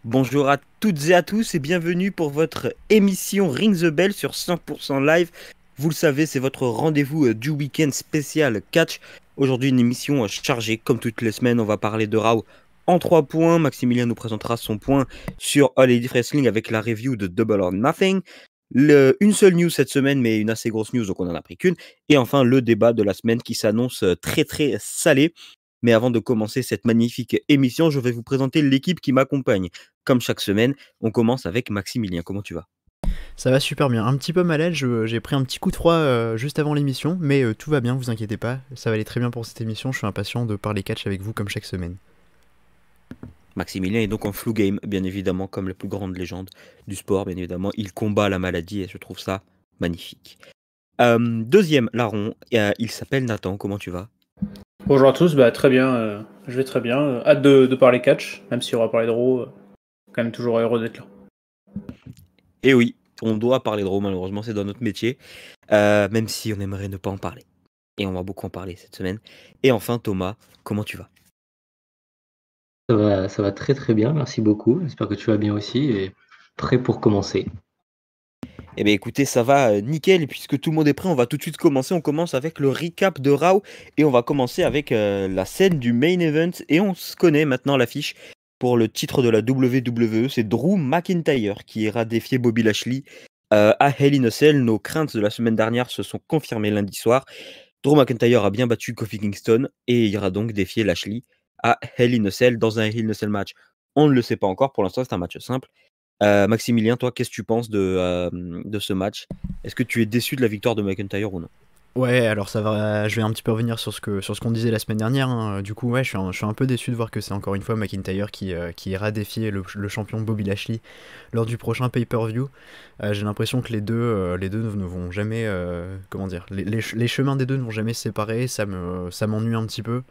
Bonjour à toutes et à tous et bienvenue pour votre émission Ring the Bell sur 100% live. Vous le savez, c'est votre rendez-vous du week-end spécial catch. Aujourd'hui, une émission chargée comme toutes les semaines. On va parler de Raw en 3 points. Maximilien nous présentera son point sur All Elite Wrestling avec la review de Double or Nothing. Une seule news cette semaine, mais une assez grosse news, donc on en a pris qu'une. Et enfin, le débat de la semaine qui s'annonce très très salé. Mais avant de commencer cette magnifique émission, je vais vous présenter l'équipe qui m'accompagne. Comme chaque semaine, on commence avec Maximilien. Comment tu vas? Ça va super bien. Un petit peu malade, j'ai pris un petit coup de froid juste avant l'émission, mais tout va bien, vous inquiétez pas. Ça va aller très bien pour cette émission. Je suis impatient de parler catch avec vous comme chaque semaine. Maximilien est donc en flu game, bien évidemment, comme la plus grande légende du sport, bien évidemment. Il combat la maladie et je trouve ça magnifique. Deuxième larron, il s'appelle Nathan. Comment tu vas? Bonjour à tous, très bien, je vais très bien. Hâte de parler catch, même si on va parler de Raw, quand même toujours heureux d'être là. Et oui, on doit parler de Raw, malheureusement, c'est dans notre métier, même si on aimerait ne pas en parler. Et on va beaucoup en parler cette semaine. Et enfin, Thomas, comment tu vas? Ça va très très bien, merci beaucoup. J'espère que tu vas bien aussi et prêt pour commencer. Eh bien écoutez, ça va nickel, et puisque tout le monde est prêt, on va tout de suite commencer. On commence avec le recap de Raw, et on va commencer avec la scène du main event, et on se connaît maintenant l'affiche pour le titre de la WWE. C'est Drew McIntyre qui ira défier Bobby Lashley à Hell in a Cell. Nos craintes de la semaine dernière se sont confirmées lundi soir. Drew McIntyre a bien battu Kofi Kingston, et il ira donc défier Lashley à Hell in a Cell dans un Hell in a Cell match. On ne le sait pas encore, pour l'instant c'est un match simple. Maximilien, toi, qu'est-ce que tu penses de ce match? Est-ce que tu es déçu de la victoire de McIntyre ou non? Ouais, alors ça va. Je vais un petit peu revenir sur ce qu'on disait la semaine dernière, hein. Du coup, ouais, je suis un peu déçu de voir que c'est encore une fois McIntyre qui ira défier le champion Bobby Lashley lors du prochain pay-per-view. J'ai l'impression que les deux ne vont jamais, comment dire, les chemins des deux ne vont jamais se séparer. Ça m'ennuie un petit peu.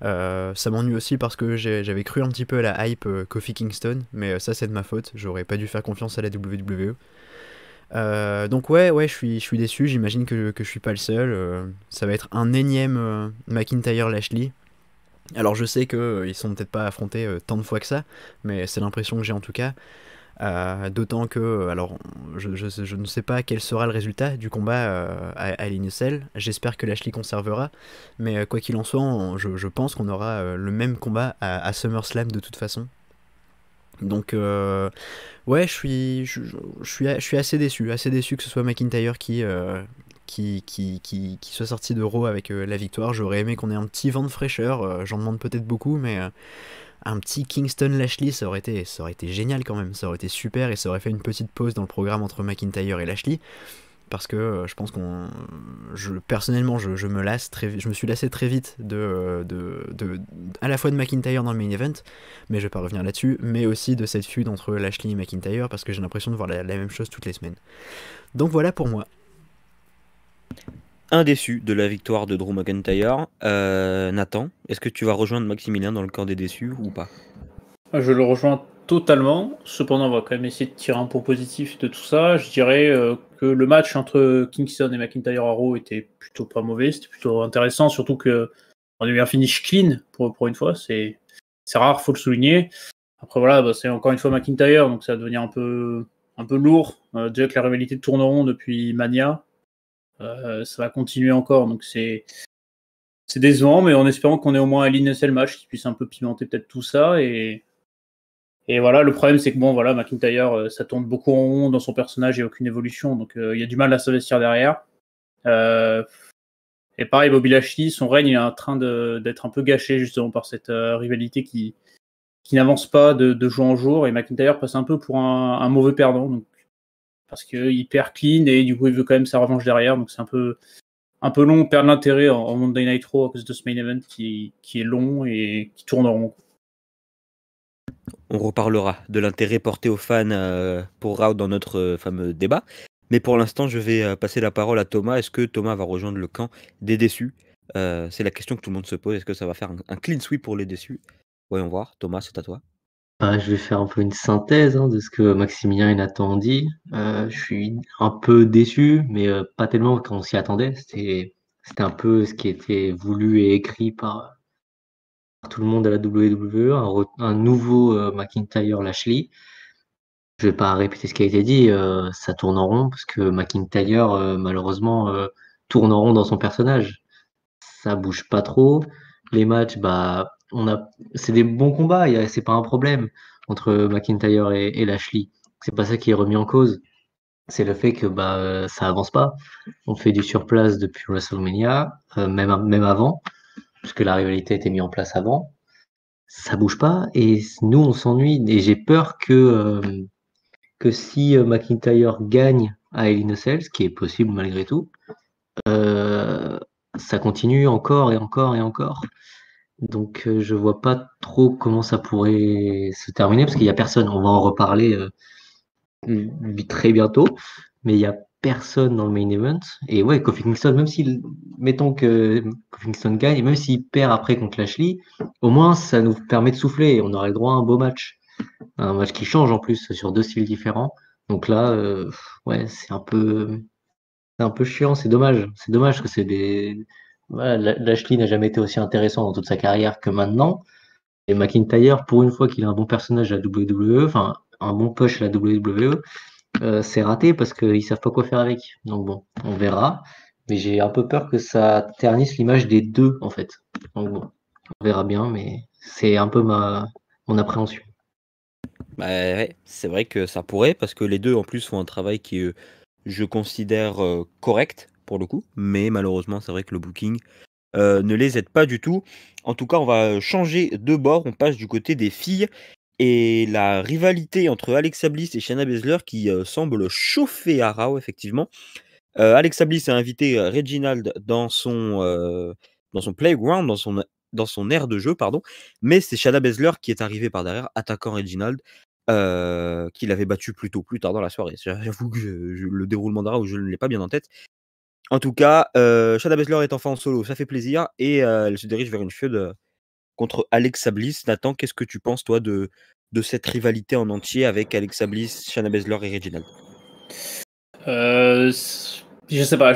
Ça m'ennuie aussi parce que j'avais cru un petit peu à la hype Kofi Kingston, mais ça c'est de ma faute. J'aurais pas dû faire confiance à la WWE. Donc ouais, je suis déçu. J'imagine que je suis pas le seul. Ça va être un énième McIntyre-Lashley. Alors je sais qu'ils sont peut-être pas affrontés tant de fois que ça, mais c'est l'impression que j'ai en tout cas. D'autant que, alors, je ne sais pas quel sera le résultat du combat à l'Inicel. J'espère que Lashley conservera, mais quoi qu'il en soit, je pense qu'on aura le même combat à SummerSlam de toute façon. Donc, ouais, je suis assez déçu que ce soit McIntyre qui soit sorti de Raw avec la victoire. J'aurais aimé qu'on ait un petit vent de fraîcheur, j'en demande peut-être beaucoup, mais un petit Kingston Lashley, ça aurait été génial quand même, ça aurait été super et ça aurait fait une petite pause dans le programme entre McIntyre et Lashley. Parce que je pense personnellement, je me suis lassé très vite à la fois de McIntyre dans le main event, mais je vais pas revenir là-dessus, mais aussi de cette feud entre Lashley et McIntyre, parce que j'ai l'impression de voir la même chose toutes les semaines. Donc voilà pour moi. Un déçu de la victoire de Drew McIntyre. Nathan, est-ce que tu vas rejoindre Maximilien dans le camp des déçus ou pas? Je le rejoins totalement, cependant on va quand même essayer de tirer un point positif de tout ça. Je dirais que le match entre Kingston et McIntyre à Raw était plutôt pas mauvais, c'était plutôt intéressant, surtout qu'on a eu un finish clean pour une fois, c'est rare, faut le souligner. Après voilà, c'est encore une fois McIntyre, donc ça va devenir un peu lourd. Déjà que la rivalité tourneront depuis Mania, ça va continuer encore, donc c'est décevant, mais en espérant qu'on ait au moins un le match qui puisse un peu pimenter peut-être tout ça. Et voilà, le problème c'est que bon, voilà, McIntyre, ça tourne beaucoup en rond dans son personnage, il n'y a aucune évolution, donc il y a du mal à s'investir derrière. Et pareil, Bobby Lashley, son règne il est en train d'être un peu gâché justement par cette rivalité qui n'avance pas de jour en jour, et McIntyre passe un peu pour un mauvais perdant, donc, parce qu'il perd clean et du coup il veut quand même sa revanche derrière, donc c'est un peu long, on perd l'intérêt en Monday Night Raw à cause de ce main event qui est long et qui tourne en rond. On reparlera de l'intérêt porté aux fans pour Raw dans notre fameux débat. Mais pour l'instant, je vais passer la parole à Thomas. Est-ce que Thomas va rejoindre le camp des déçus? C'est la question que tout le monde se pose. Est-ce que ça va faire un clean sweep pour les déçus? Voyons voir. Thomas, c'est à toi. Je vais faire un peu une synthèse de ce que Maximilien et Nathan ont dit. Je suis un peu déçu, mais pas tellement quand on s'y attendait. C'était un peu ce qui était voulu et écrit tout le monde à la WWE, un nouveau McIntyre-Lashley. Je vais pas répéter ce qui a été dit, ça tourne en rond parce que McIntyre, malheureusement, tourne en rond dans son personnage. Ça bouge pas trop. Les matchs, bah, c'est des bons combats, c'est pas un problème entre McIntyre et Lashley. C'est pas ça qui est remis en cause. C'est le fait que bah, ça avance pas. On fait du surplace depuis WrestleMania, même avant, puisque la rivalité a été mise en place avant. Ça bouge pas et nous, on s'ennuie. Et j'ai peur que si McIntyre gagne à Hell in a Cell, ce qui est possible malgré tout, euh, ça continue encore et encore et encore. Donc je vois pas trop comment ça pourrait se terminer parce qu'il y a personne. On va en reparler très bientôt, mais il y a personne dans le main event. Et ouais, Kofi Kingston, même si mettons que Kofi Kingston gagne, et même s'il perd après contre Lashley, au moins ça nous permet de souffler et on aurait le droit à un beau match. Un match qui change en plus sur deux styles différents. Donc là, ouais, c'est un peu chiant, c'est dommage. C'est dommage que c'est des. Voilà, Lashley n'a jamais été aussi intéressant dans toute sa carrière que maintenant. Et McIntyre, pour une fois qu'il a un bon personnage à la WWE, enfin un bon push à la WWE, c'est raté parce qu'ils savent pas quoi faire avec. Donc bon, on verra. Mais j'ai un peu peur que ça ternisse l'image des deux en fait. Donc bon, on verra bien, mais c'est un peu mon appréhension. Bah, ouais, c'est vrai que ça pourrait, parce que les deux en plus font un travail qui est, je considère, correct pour le coup, mais malheureusement, c'est vrai que le booking ne les aide pas du tout. En tout cas, on va changer de bord, on passe du côté des filles et la rivalité entre Alexa Bliss et Shayna Baszler qui semble chauffer à Raw, effectivement. Alexa Bliss a invité Reginald dans son playground, dans son aire de jeu, pardon, mais c'est Shayna Baszler qui est arrivée par derrière, attaquant Reginald, qui l'avait battu plus tard dans la soirée. J'avoue que le déroulement d'Ara, je ne l'ai pas bien en tête. En tout cas, Shayna Baszler est enfin en solo, ça fait plaisir, et elle se dirige vers une feud contre Alexa Bliss. Nathan, qu'est-ce que tu penses, toi, de cette rivalité en entier avec Alexa Bliss, Shayna Baszler et Reginald? Je sais pas,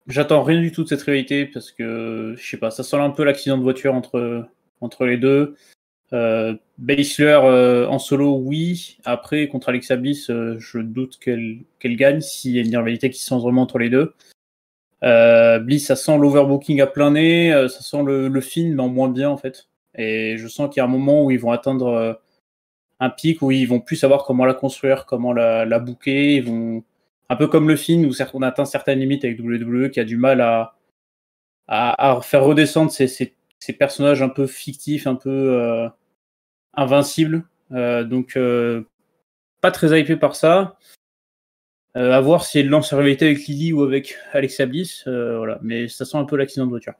j'attends rien du tout de cette rivalité parce que je sais pas, ça sent un peu l'accident de voiture entre les deux. Baszler en solo, oui. Après, contre Alexa Bliss, je doute qu'elle gagne s'il y a une rivalité qui se sent vraiment entre les deux. Bliss, ça sent l'overbooking à plein nez, ça sent le film, mais en moins bien en fait. Et je sens qu'il y a un moment où ils vont atteindre un pic où ils vont plus savoir comment la construire, comment la booker. Ils vont un peu comme le film où on atteint certaines limites avec WWE qui a du mal à faire redescendre ces personnages un peu fictifs, un peu invincibles. Donc pas très hypé par ça. À voir si elle lance la rivalité avec Lily ou avec Alexa Bliss. Voilà. Mais ça sent un peu l'accident de voiture.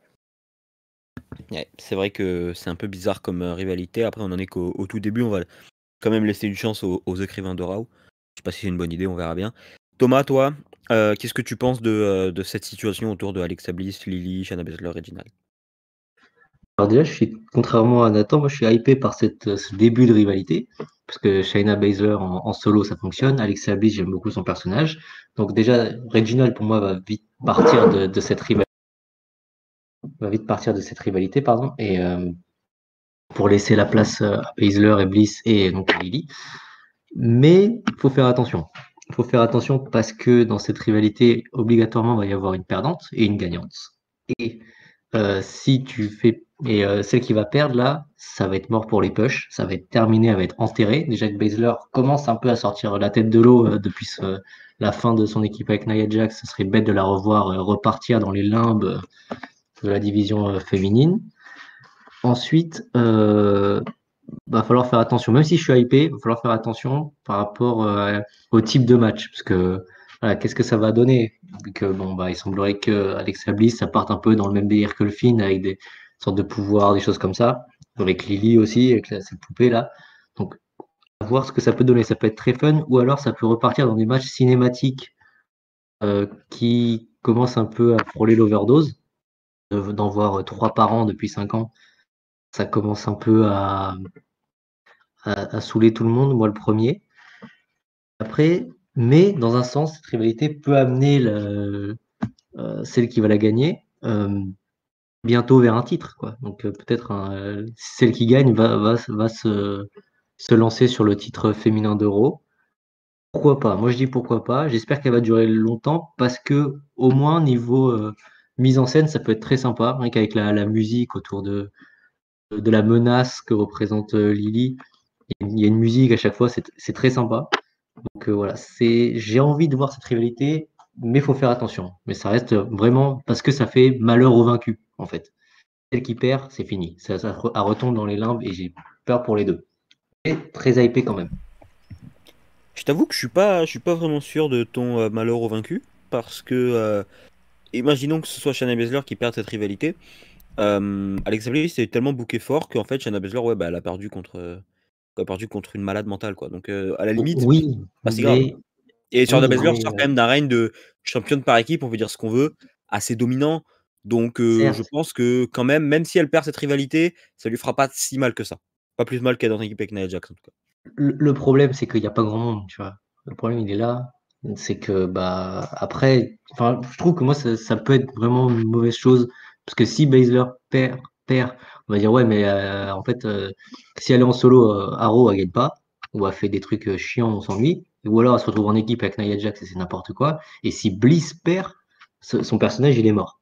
Ouais, c'est vrai que c'est un peu bizarre comme rivalité. Après, on en est qu'au tout début. On va quand même laisser une chance aux écrivains de Raw. Je sais pas si c'est une bonne idée, on verra bien. Thomas, toi, qu'est-ce que tu penses de cette situation autour de Alexa Bliss, Lily, Shayna Baszler, Reginald? Alors déjà, contrairement à Nathan, moi je suis hypé par ce début de rivalité, parce que Shayna Baszler en solo ça fonctionne, Alexa Bliss j'aime beaucoup son personnage, donc déjà Reginald pour moi va vite partir de cette rivalité, pardon, et pour laisser la place à Baszler et Bliss et donc à Lily. Mais il faut faire attention. Il faut faire attention parce que dans cette rivalité, obligatoirement, il va y avoir une perdante et une gagnante. Et si tu fais. Et celle qui va perdre, là, ça va être mort pour les push. Ça va être terminé, elle va être enterrée. Déjà que Baszler commence un peu à sortir la tête de l'eau depuis la fin de son équipe avec Nia Jax. Ce serait bête de la revoir repartir dans les limbes de la division féminine. Ensuite, va falloir faire attention. Même si je suis hypé, va falloir faire attention par rapport au type de match. Parce que voilà, qu'est-ce que ça va donner? Vu que bon, bah, il semblerait que Alexa Bliss, ça parte un peu dans le même délire que le Finn, avec des sortes de pouvoirs, des choses comme ça. Avec Lily aussi, avec cette poupée là. Donc, à voir ce que ça peut donner. Ça peut être très fun, ou alors ça peut repartir dans des matchs cinématiques qui commencent un peu à frôler l'overdose. D'en voir 3 par an depuis 5 ans, ça commence un peu à saouler tout le monde, moi le premier. Après, mais dans un sens, cette rivalité peut amener celle qui va la gagner. bientôt vers un titre, quoi. Donc peut-être celle qui gagne va se lancer sur le titre féminin d'Euro. Pourquoi pas? Moi je dis pourquoi pas. J'espère qu'elle va durer longtemps parce que au moins niveau mise en scène, ça peut être très sympa, rien qu'avec la musique autour de la menace que représente Lily. Il y a une musique à chaque fois, c'est très sympa. Donc voilà, j'ai envie de voir cette rivalité, mais il faut faire attention. Mais ça reste vraiment parce que ça fait malheur au vaincu, en fait. Celle qui perd, c'est fini. Ça retombe dans les limbes et j'ai peur pour les deux. Et très hypé quand même. Je t'avoue que je suis pas vraiment sûr de ton malheur au vaincu, parce que imaginons que ce soit Shayna Baszler qui perde cette rivalité. Alexa Bliss est tellement booké fort qu'en fait Shayna Baszler, ouais, bah, elle a perdu contre une malade mentale, quoi. Donc à la limite, Oui, pas si grave. mais Et Shayna oui, Baszler mais sort quand même d'un règne de championne par équipe, on peut dire ce qu'on veut, assez dominant. Donc je certes, pense que quand même si elle perd cette rivalité, ça lui fera pas si mal que ça. Pas plus mal qu'elle est dans une équipe avec Nia Jax en tout cas. le problème, c'est qu'il n'y a pas grand monde, tu vois. Le problème, il est là. C'est que, bah, après, enfin, je trouve que moi, ça peut être vraiment une mauvaise chose. Parce que si Baszler perd, on va dire, ouais, mais en fait, si elle est en solo, Arrow, elle gagne pas. Ou elle fait des trucs chiants, on s'ennuie. Ou alors, elle se retrouve en équipe avec Nia Jax et c'est n'importe quoi. Et si Bliss perd, son personnage, il est mort.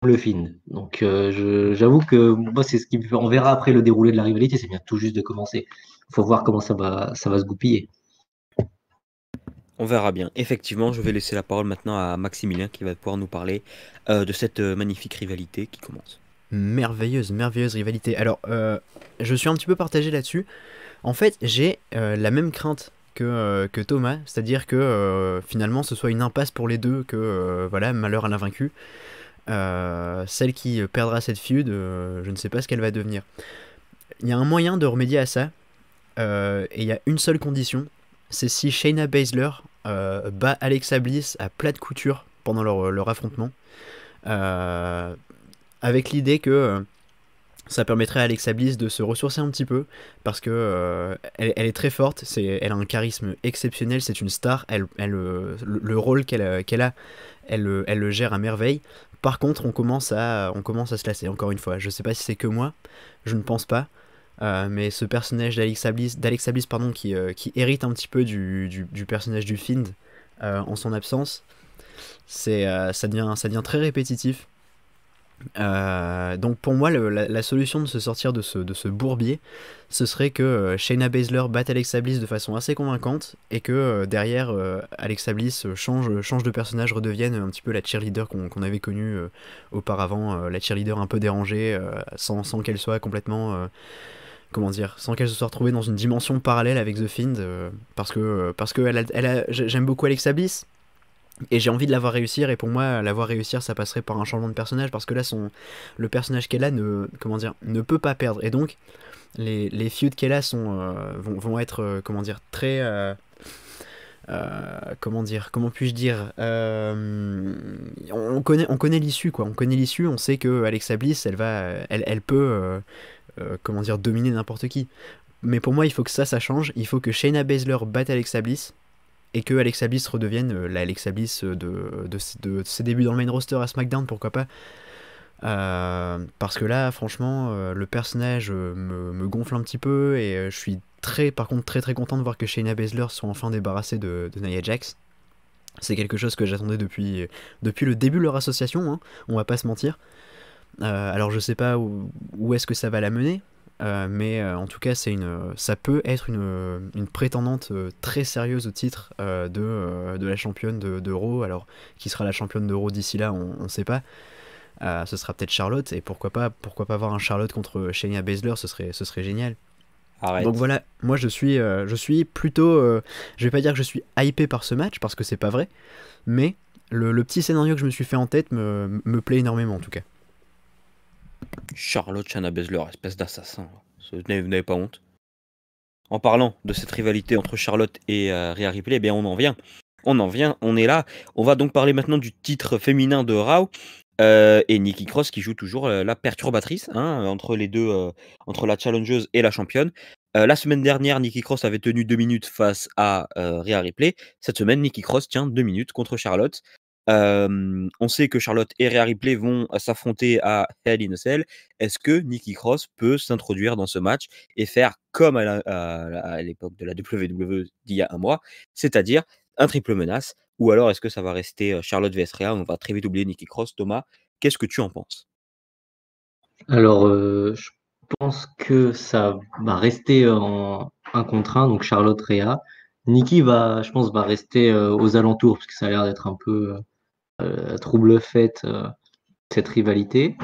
Le film. Donc, j'avoue que moi, c'est ce qui me fait. On verra après le déroulé de la rivalité, c'est bien tout juste de commencer. Faut voir comment ça va se goupiller. On verra bien. Effectivement, je vais laisser la parole maintenant à Maximilien qui va pouvoir nous parler de cette magnifique rivalité qui commence. Merveilleuse, merveilleuse rivalité. Alors, je suis un petit peu partagé là-dessus. En fait, j'ai la même crainte que Thomas, c'est-à-dire que finalement ce soit une impasse pour les deux, que voilà, malheur à l'invaincu. Celle qui perdra cette feud, je ne sais pas ce qu'elle va devenir. Il y a un moyen de remédier à ça, et il y a une seule condition, c'est si Shayna Baszler bat Alexa Bliss à plat de couture pendant leur affrontement, euh, avec l'idée que ça permettrait à Alexa Bliss de se ressourcer un petit peu, parce que elle est très forte, elle a un charisme exceptionnel, c'est une star, le rôle qu'elle a, elle le gère à merveille. Par contre, on commence à se lasser, encore une fois. Je sais pas si c'est que moi, je ne pense pas. Mais ce personnage d'Alexa Bliss pardon, qui hérite un petit peu du personnage du Fiend en son absence, ça devient très répétitif. Donc pour moi, la solution de se sortir de ce bourbier, ce serait que Shayna Baszler batte Alexa Bliss de façon assez convaincante et que derrière, Alexa Bliss change de personnage, redevienne un petit peu la cheerleader qu'on avait connue auparavant, la cheerleader un peu dérangée, sans qu'elle soit complètement... comment dire, sans qu'elle se soit retrouvée dans une dimension parallèle avec The Fiend, parce que j'aime beaucoup Alexa Bliss, et j'ai envie de la voir réussir, et pour moi, la voir réussir, ça passerait par un changement de personnage, parce que là, le personnage qu'elle a ne peut pas perdre. Et donc, les feuds qu'elle a vont être, comment dire, très... comment puis-je dire, on connaît l'issue, quoi. On connaît l'issue, on sait que Alexa Bliss, elle peut, comment dire, dominer n'importe qui. Mais pour moi, il faut que ça change. Il faut que Shayna Baszler batte Alexa Bliss, et que Alexa Bliss redevienne la Alexa Bliss de ses débuts dans le main roster à SmackDown, pourquoi pas. Parce que là, franchement, le personnage me gonfle un petit peu, et je suis par contre très content de voir que Shayna Baszler soit enfin débarrassée de Nia Jax. C'est quelque chose que j'attendais depuis le début de leur association, hein, on va pas se mentir. Alors je sais pas où est-ce que ça va la mener, mais en tout cas ça peut être une prétendante très sérieuse au titre de la championne de Raw. Alors qui sera la championne de Raw d'ici là, on sait pas. Ce sera peut-être Charlotte, et pourquoi pas voir un Charlotte contre Shayna Baszler, ce serait génial. Arrête. Donc voilà, moi je suis plutôt, je vais pas dire que je suis hypé par ce match, parce que c'est pas vrai, mais le petit scénario que je me suis fait en tête me plaît énormément en tout cas. Charlotte Shayna Baszler, espèce d'assassin. Vous n'avez pas honte? En parlant de cette rivalité entre Charlotte et Rhea Ripley, eh bien on en vient. On est là. On va donc parler maintenant du titre féminin de Raw. Et Nikki Cross qui joue toujours la perturbatrice, hein, entre les deux, entre la challengeuse et la championne. La semaine dernière, Nikki Cross avait tenu 2 minutes face à Rhea Ripley. Cette semaine, Nikki Cross tient 2 minutes contre Charlotte. On sait que Charlotte et Rhea Ripley vont s'affronter à Hell in a Cell. Est-ce que Nikki Cross peut s'introduire dans ce match et faire comme à l'époque de la WWE d'il y a un mois, c'est-à-dire un triple menace, ou alors est-ce que ça va rester Charlotte vs Rhea? On va très vite oublier Nikki Cross. Thomas, qu'est-ce que tu en penses? Alors, je pense que ça va rester en 1 contre 1, donc Charlotte Rhea. Nikki je pense, va rester aux alentours, parce que ça a l'air d'être un peu trouble fête, cette rivalité.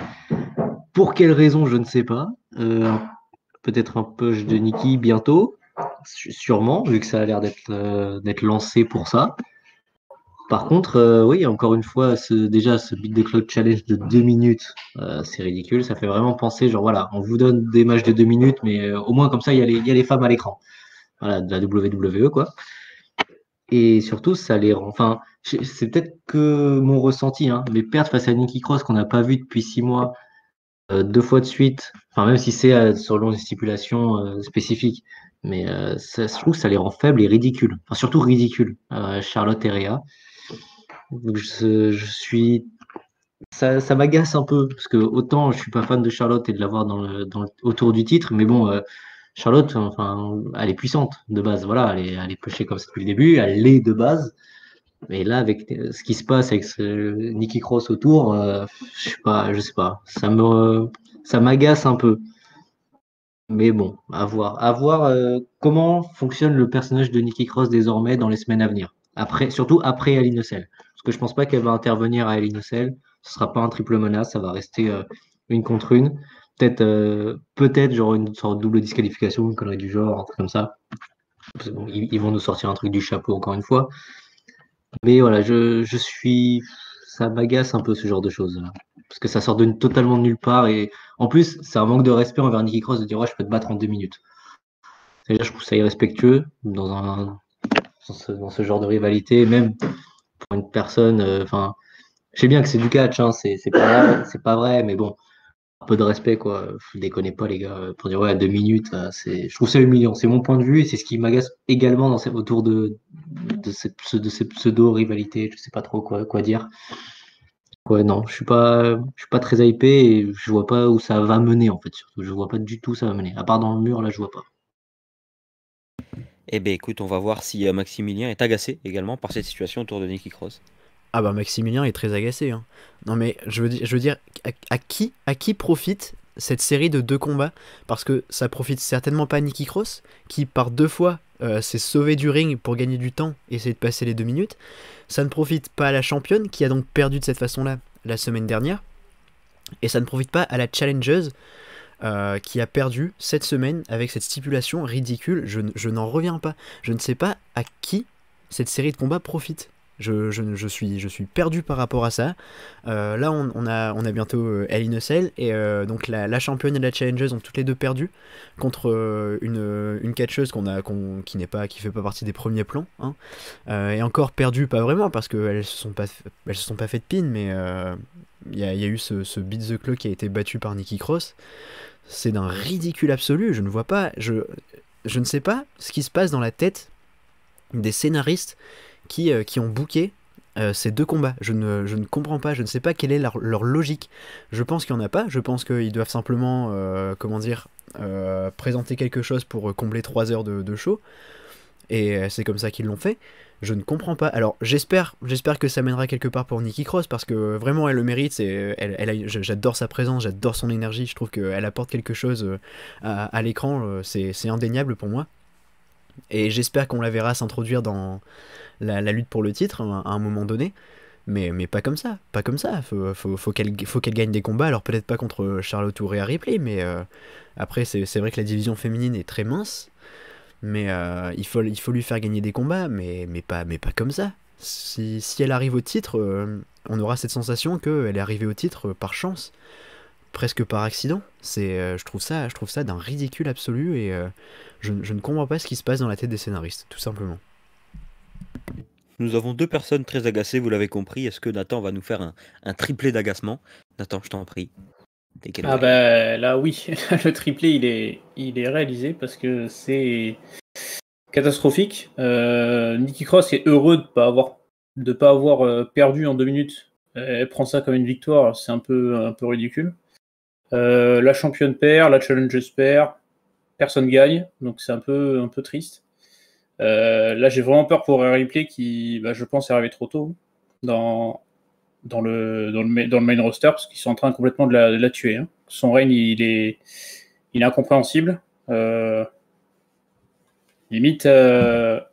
Pour quelle raison, je ne sais pas. Peut-être un push de Nikki bientôt, sûrement, vu que ça a l'air d'être lancé pour ça. Par contre, oui, encore une fois, déjà, ce Beat the Clock Challenge de 2 minutes, c'est ridicule. Ça fait vraiment penser, genre voilà, on vous donne des matchs de 2 minutes, mais au moins comme ça, il y a les femmes à l'écran. Voilà, de la WWE, quoi. Et surtout, ça les rend. Enfin, c'est peut-être que mon ressenti, hein, mais perdre face à Nikki Cross qu'on n'a pas vu depuis 6 mois, 2 fois de suite, enfin, même si c'est selon des stipulations spécifiques, mais je trouve que ça les rend faibles et ridicules. Enfin, surtout ridicules, Charlotte et Rhea. Donc, je suis. Ça m'agace un peu, parce que autant je suis pas fan de Charlotte et de l'avoir autour du titre, mais bon, Charlotte, enfin, elle est puissante de base, voilà, elle est pushée comme ça depuis le début, elle l'est de base. Mais là, avec ce qui se passe avec Nikki Cross autour, je sais pas, ça m'agace un peu. Mais bon, à voir comment fonctionne le personnage de Nikki Cross désormais dans les semaines à venir. Après, surtout après Hell in a Cell. Parce que je pense pas qu'elle va intervenir à Hell in a Cell. Ce sera pas un triple menace, ça va rester une contre une. Peut-être genre une sorte de double disqualification, une connerie du genre, un truc comme ça. Parce que bon, ils vont nous sortir un truc du chapeau encore une fois. Mais voilà, ça m'agace un peu ce genre de choses. Parce que ça sort totalement de nulle part. Et en plus, c'est un manque de respect envers Nikki Cross de dire ouais, je peux te battre en 2 minutes. Déjà, je trouve ça irrespectueux dans ce genre de rivalité, même pour une personne. Enfin, je sais bien que c'est du catch, hein, c'est pas vrai, mais bon, un peu de respect, quoi. Déconnez pas, les gars, pour dire ouais, 2 minutes, je trouve ça humiliant. C'est mon point de vue et c'est ce qui m'agace également autour de cette pseudo-rivalité. Je sais pas trop quoi dire. Ouais, non, je suis pas très hypé et je vois pas où ça va mener, en fait, surtout. Je vois pas du tout où ça va mener. À part dans le mur, là, je vois pas. Eh ben écoute, on va voir si Maximilien est agacé également par cette situation autour de Nikki Cross. Ah bah Maximilien est très agacé. Hein. Non mais je veux dire à qui profite cette série de 2 combats? Parce que ça profite certainement pas à Nikki Cross, qui par 2 fois s'est sauvé du ring pour gagner du temps et essayer de passer les 2 minutes. Ça ne profite pas à la championne, qui a donc perdu de cette façon-là la semaine dernière. Et ça ne profite pas à la challengeuse, qui a perdu cette semaine avec cette stipulation ridicule. Je n'en reviens pas. Je ne sais pas à qui cette série de combats profite. Je suis perdu par rapport à ça. Là, on a bientôt Hell in a Cell, et donc la championne et la challengeuse ont toutes les deux perdu contre une catcheuse qui fait pas partie des premiers plans. Hein. Et encore perdu, pas vraiment, parce qu'elles se sont pas fait de pin, mais il y a eu ce Beat the Clock qui a été battu par Nikki Cross. C'est d'un ridicule absolu. Je ne vois pas, je ne sais pas ce qui se passe dans la tête des scénaristes qui ont booké ces 2 combats. Je ne comprends pas, je ne sais pas quelle est leur logique. Je pense qu'il n'y en a pas, je pense qu'ils doivent simplement présenter quelque chose pour combler 3 heures de show, et c'est comme ça qu'ils l'ont fait. Je ne comprends pas. Alors j'espère que ça mènera quelque part pour Nikki Cross, parce que vraiment elle le mérite. J'adore sa présence, j'adore son énergie, je trouve qu'elle apporte quelque chose à l'écran, c'est indéniable pour moi. Et j'espère qu'on la verra s'introduire dans la lutte pour le titre à un moment donné, mais pas comme ça, faut qu'elle gagne des combats. Alors peut-être pas contre Charlotte ou Rhea Ripley, mais après c'est vrai que la division féminine est très mince, mais il faut lui faire gagner des combats, mais pas comme ça. Si elle arrive au titre, on aura cette sensation qu'elle est arrivée au titre par chance, presque par accident. Je trouve ça d'un ridicule absolu, et je ne comprends pas ce qui se passe dans la tête des scénaristes, tout simplement. Nous avons 2 personnes très agacées, vous l'avez compris. Est-ce que Nathan va nous faire un triplé d'agacement? Nathan, je t'en prie. Ah bah là oui, le triplé il est réalisé, parce que c'est catastrophique. Nikki Cross est heureux de ne pas avoir de pas avoir perdu en 2 minutes, elle prend ça comme une victoire, c'est un peu ridicule. La championne perd, la challengeuse perd, personne gagne, donc c'est un peu triste. Là, j'ai vraiment peur pour Rhea Ripley qui, je pense, est arrivé trop tôt dans le main roster parce qu'ils sont en train complètement de la tuer. Hein. Son règne, il est incompréhensible. Limite, Rhea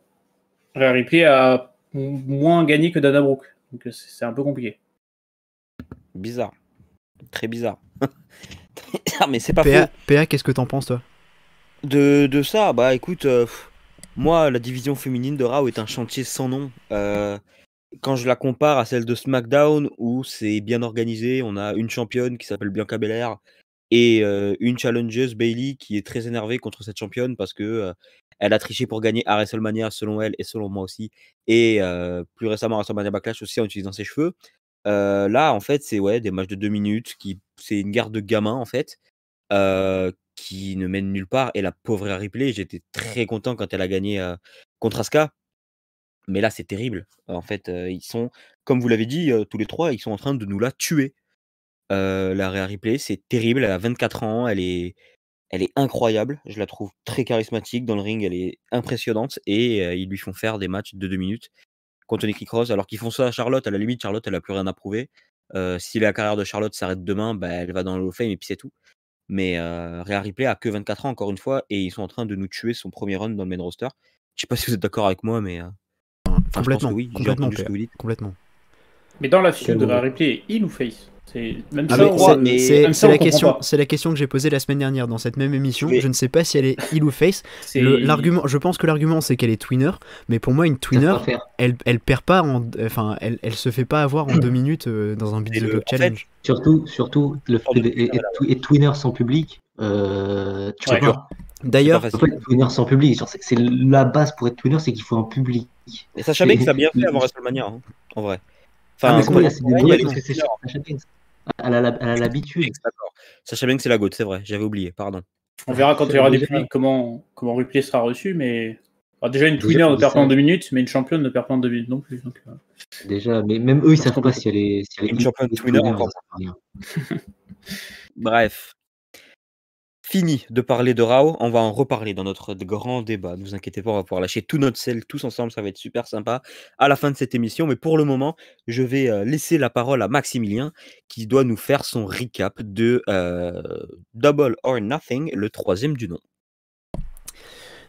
Ripley a moins gagné que Dana Brooke, donc c'est un peu compliqué. Bizarre, très bizarre. Mais c'est pas PA, faux. PA, qu'est-ce que t'en penses, toi? De ça, bah écoute, moi, la division féminine de Raw est un chantier sans nom. Quand je la compare à celle de SmackDown, où c'est bien organisé, on a une championne qui s'appelle Bianca Belair et une challengeuse, Bayley, qui est très énervée contre cette championne parce que elle a triché pour gagner à WrestleMania, selon elle et selon moi aussi, et plus récemment à WrestleMania Backlash aussi en utilisant ses cheveux. Là, en fait, c'est des matchs de 2 minutes, c'est une guerre de gamins, en fait, qui ne mène nulle part. Et la pauvre Rhea Ripley, j'étais très content quand elle a gagné contre Asuka. Mais là, c'est terrible. En fait, ils sont, comme vous l'avez dit, tous les trois, ils sont en train de nous la tuer. La Rhea Ripley, c'est terrible. Elle a 24 ans, elle est incroyable. Je la trouve très charismatique dans le ring, elle est impressionnante. Et ils lui font faire des matchs de 2 minutes contre Nikki Cross, alors qu'ils font ça à Charlotte. À la limite, Charlotte, elle a plus rien à prouver. Si la carrière de Charlotte s'arrête demain, elle va dans le Hall of Fame et puis c'est tout. Mais Rhea Ripley a que 24 ans, encore une fois, et ils sont en train de nous tuer son premier run dans le main roster. Je sais pas si vous êtes d'accord avec moi, mais je pense Complètement, que oui, j'ai complètement, entendu ce PA, que vous dites. complètement. Mais dans la feud de Rhea Ripley, heel ou face? C'est même Ah, ça, mais même ça, on comprend pas. c'est la question que j'ai posée la semaine dernière dans cette même émission. Mais- Je ne sais pas si elle est heel ou face. L'argument, je pense que l'argument c'est qu'elle est twinner, mais pour moi une twinner, elle perd pas, enfin elle se fait pas avoir en 2 minutes dans un Beat the Block Challenge. Surtout le fait être twinner sans public, tu peux pas. D'ailleurs, Tu peux pas être twinner sans public. C'est la base pour être twinner, c'est qu'il faut un public. Et Sasha Banks a bien fait avant WrestleMania, hein, en vrai. Enfin, mais c'est des bruits parce que c'est Sasha Banks. Elle a l'habitude. D'accord. Sasha Banks, c'est la GOAT, c'est vrai, j'avais oublié, pardon. On verra quand il y aura des publics comment Ripley sera reçu, mais déjà une twinner ne perd pas en 2 minutes, mais une championne ne perd pas en 2 minutes non plus. Donc, déjà, mais même eux, ils savent pas si elle est une championne twinner encore. Bref. Fini de parler de Raw, on va en reparler dans notre grand débat. Ne vous inquiétez pas, on va pouvoir lâcher tout notre sel tous ensemble, ça va être super sympa à la fin de cette émission. Mais pour le moment, je vais laisser la parole à Maximilien qui doit nous faire son recap de Double or Nothing, le 3e du nom.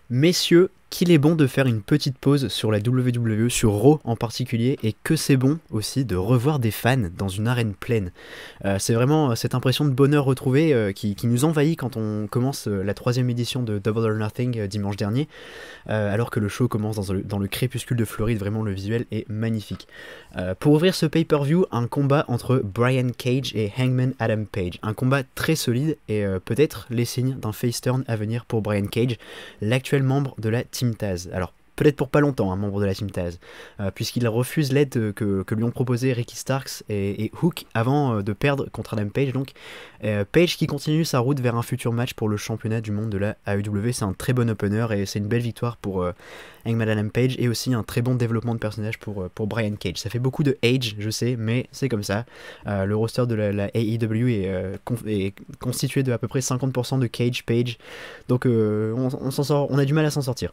Messieurs, qu'il est bon de faire une petite pause sur la WWE, sur Raw en particulier, et que c'est bon aussi de revoir des fans dans une arène pleine. C'est vraiment cette impression de bonheur retrouvé qui nous envahit quand on commence la 3e édition de Double or Nothing dimanche dernier, alors que le show commence dans le crépuscule de Floride. Vraiment, le visuel est magnifique. Pour ouvrir ce pay-per-view, un combat entre Brian Cage et Hangman Adam Page. Un combat très solide et peut-être les signes d'un face turn à venir pour Brian Cage, l'actuel membre de la Team Taz. Alors, peut-être pour pas longtemps, un membre de la Team Taz, puisqu'il refuse l'aide que lui ont proposé Ricky Starks et Hook avant de perdre contre Adam Page. Donc, Page qui continue sa route vers un futur match pour le championnat du monde de la AEW. C'est un très bon opener et c'est une belle victoire pour Hangman Adam Page et aussi un très bon développement de personnage pour Brian Cage. Ça fait beaucoup de age, je sais, mais c'est comme ça. Le roster de la AEW est constitué de à peu près 50% de Cage, Page. Donc, on s'en sort, on a du mal à s'en sortir.